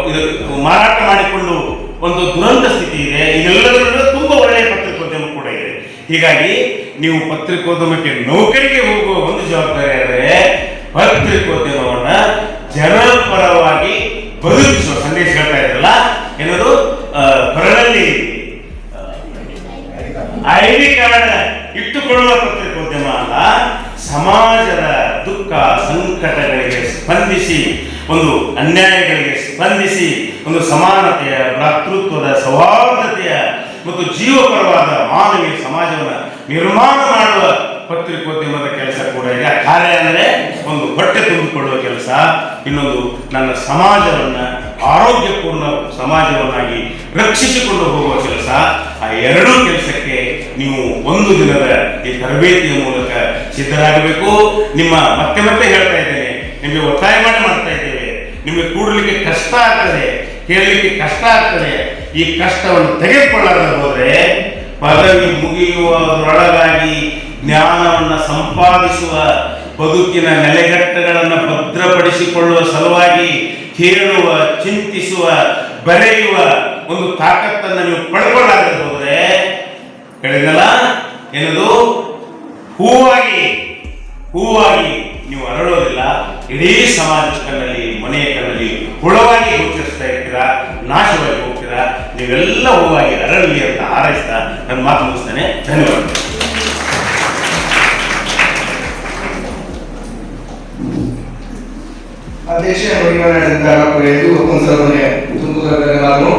ಇದು ಮಾರಾಟ ಮಾಡಿಕೊಂಡು ಒಂದು ದುರಂತ ಸ್ಥಿತಿ ಇದೆ. ಇದೆಲ್ಲದರಲ್ಲೂ ತುಂಬಾ ಒಳ್ಳೆಯ ಪತ್ರಿಕೋದ್ಯಮ ಕೂಡ ಇದೆ. ಹೀಗಾಗಿ ನೀವು ಪತ್ರಿಕೋದ್ಯಮಕ್ಕೆ ನೌಕರಿಗೆ ಹೋಗುವ ಒಂದು ಜವಾಬ್ದಾರಿ ಆದರೆ ಪತ್ರಿಕೋದ್ಯಮವನ್ನ ಜನಪರವಾಗಿ ಬದುಕಿಸುವ ಸಂದೇಶ ಹೇಳ್ತಾ ಇದ್ರಲ್ಲ, ಏನದು ಹೊರಳಲ್ಲಿ ಐಡಿ ಕಾರ್ಡ್ ಇಟ್ಟುಕೊಳ್ಳುವ ಪತ್ರಿಕೋದ್ಯಮ ಅಲ್ಲ, ಸಮಾಜದ ದುಃಖ ಸಂಕಟಗಳಿಗೆ ಸ್ಪಂದಿಸಿ, ಒಂದು ಅನ್ಯಾಯಗಳಿಗೆ ಸ್ಪಂದಿಸಿ, ಒಂದು ಸಮಾನತೆಯ, ಭ್ರಾತೃತ್ವದ, ಸೌಹಾರ್ದತೆಯ ಮತ್ತು ಜೀವಪರವಾದ ಮಾನವೀಯ ಸಮಾಜವನ್ನು ನಿರ್ಮಾಣ ಮಾಡುವ ಪತ್ರಿಕೋದ್ಯಮದ ಕೆಲಸ ಕೂಡ ಇದೆ. ಕಾರ್ಯ ಅಂದರೆ ಒಂದು ಹೊಟ್ಟೆ ತುಂಬಿಕೊಳ್ಳುವ ಕೆಲಸ, ಇನ್ನೊಂದು ನನ್ನ ಸಮಾಜವನ್ನು ಆರೋಗ್ಯಪೂರ್ಣ ಸಮಾಜವನ್ನಾಗಿ ರಕ್ಷಿಸಿಕೊಂಡು ಹೋಗುವ ಕೆಲಸ. ಆ ಎರಡೂ ಕೆಲಸಕ್ಕೆ ನೀವು ಒಂದು ದಿನದ ಈ ತರಬೇತಿಯ ಮೂಲಕ ಸಿದ್ಧರಾಗಬೇಕು. ಮತ್ತೆ ಮತ್ತೆ ಹೇಳ್ತಾ ಇದ್ದೇನೆ, ನಿಮಗೆ ಒತ್ತಾಯ ಮಾಡ್ತಾ ಇದ್ದೇವೆ. ನಿಮಗೆ ಕೂಡಲಿಕ್ಕೆ ಕಷ್ಟ ಆಗ್ತದೆ, ಕೇಳಲಿಕ್ಕೆ ಕಷ್ಟ ಆಗ್ತದೆ. ಈ ಕಷ್ಟವನ್ನು ತೆಗೆದುಕೊಳ್ಳದೆ ಹೋದರೆ ಪದವಿ ಮುಗಿಯುವುದರೊಳಗಾಗಿ ಜ್ಞಾನವನ್ನು ಸಂಪಾದಿಸುವ, ಬದುಕಿನ ನೆಲೆಗಟ್ಟುಗಳನ್ನು ಭದ್ರಪಡಿಸಿಕೊಳ್ಳುವ ಸಲುವಾಗಿ ಕೇಳುವ, ಚಿಂತಿಸುವ, ಬರೆಯುವ ಒಂದು ತಾಕತ್ತನ್ನು ನೀವು ಪಡ್ಕೊಳ್ಳಾಗದೆ ಹೋದರೆ ಹೇಳಿದಲ್ಲ, ಏನದು ಹೂವಾಗಿ ನೀವು ಅರಳೋದಿಲ್ಲ. ಇಡೀ ಸಮಾಜದ ಕಣ್ಣಲ್ಲಿ, ಮನೆಯ ಕಣ್ಣಲ್ಲಿ ಹುಳವಾಗಿ ಗೋಚರಿಸ್ತಾ ಇರ್ತೀರಾ, ನಾಶವಾಗಿ ಹೋಗ್ತೀರಾ. ನೀವೆಲ್ಲ ಹೂವಾಗಿ ಅರಳಲಿ ಅಂತ ಹಾರೈಸ್ತಾ ನನ್ನ ಮಾತು ಮುಗಿಸ್ತೇನೆ. ಧನ್ಯವಾದ.
ಅಧ್ಯಕ್ಷ ಡಾಕ್ಟರ್ ಯದು ಒಪ್ಪನ್ ಸರ್ ಅವರಿಗೆ ತುಂಬ ಧನ್ಯವಾದಗಳು.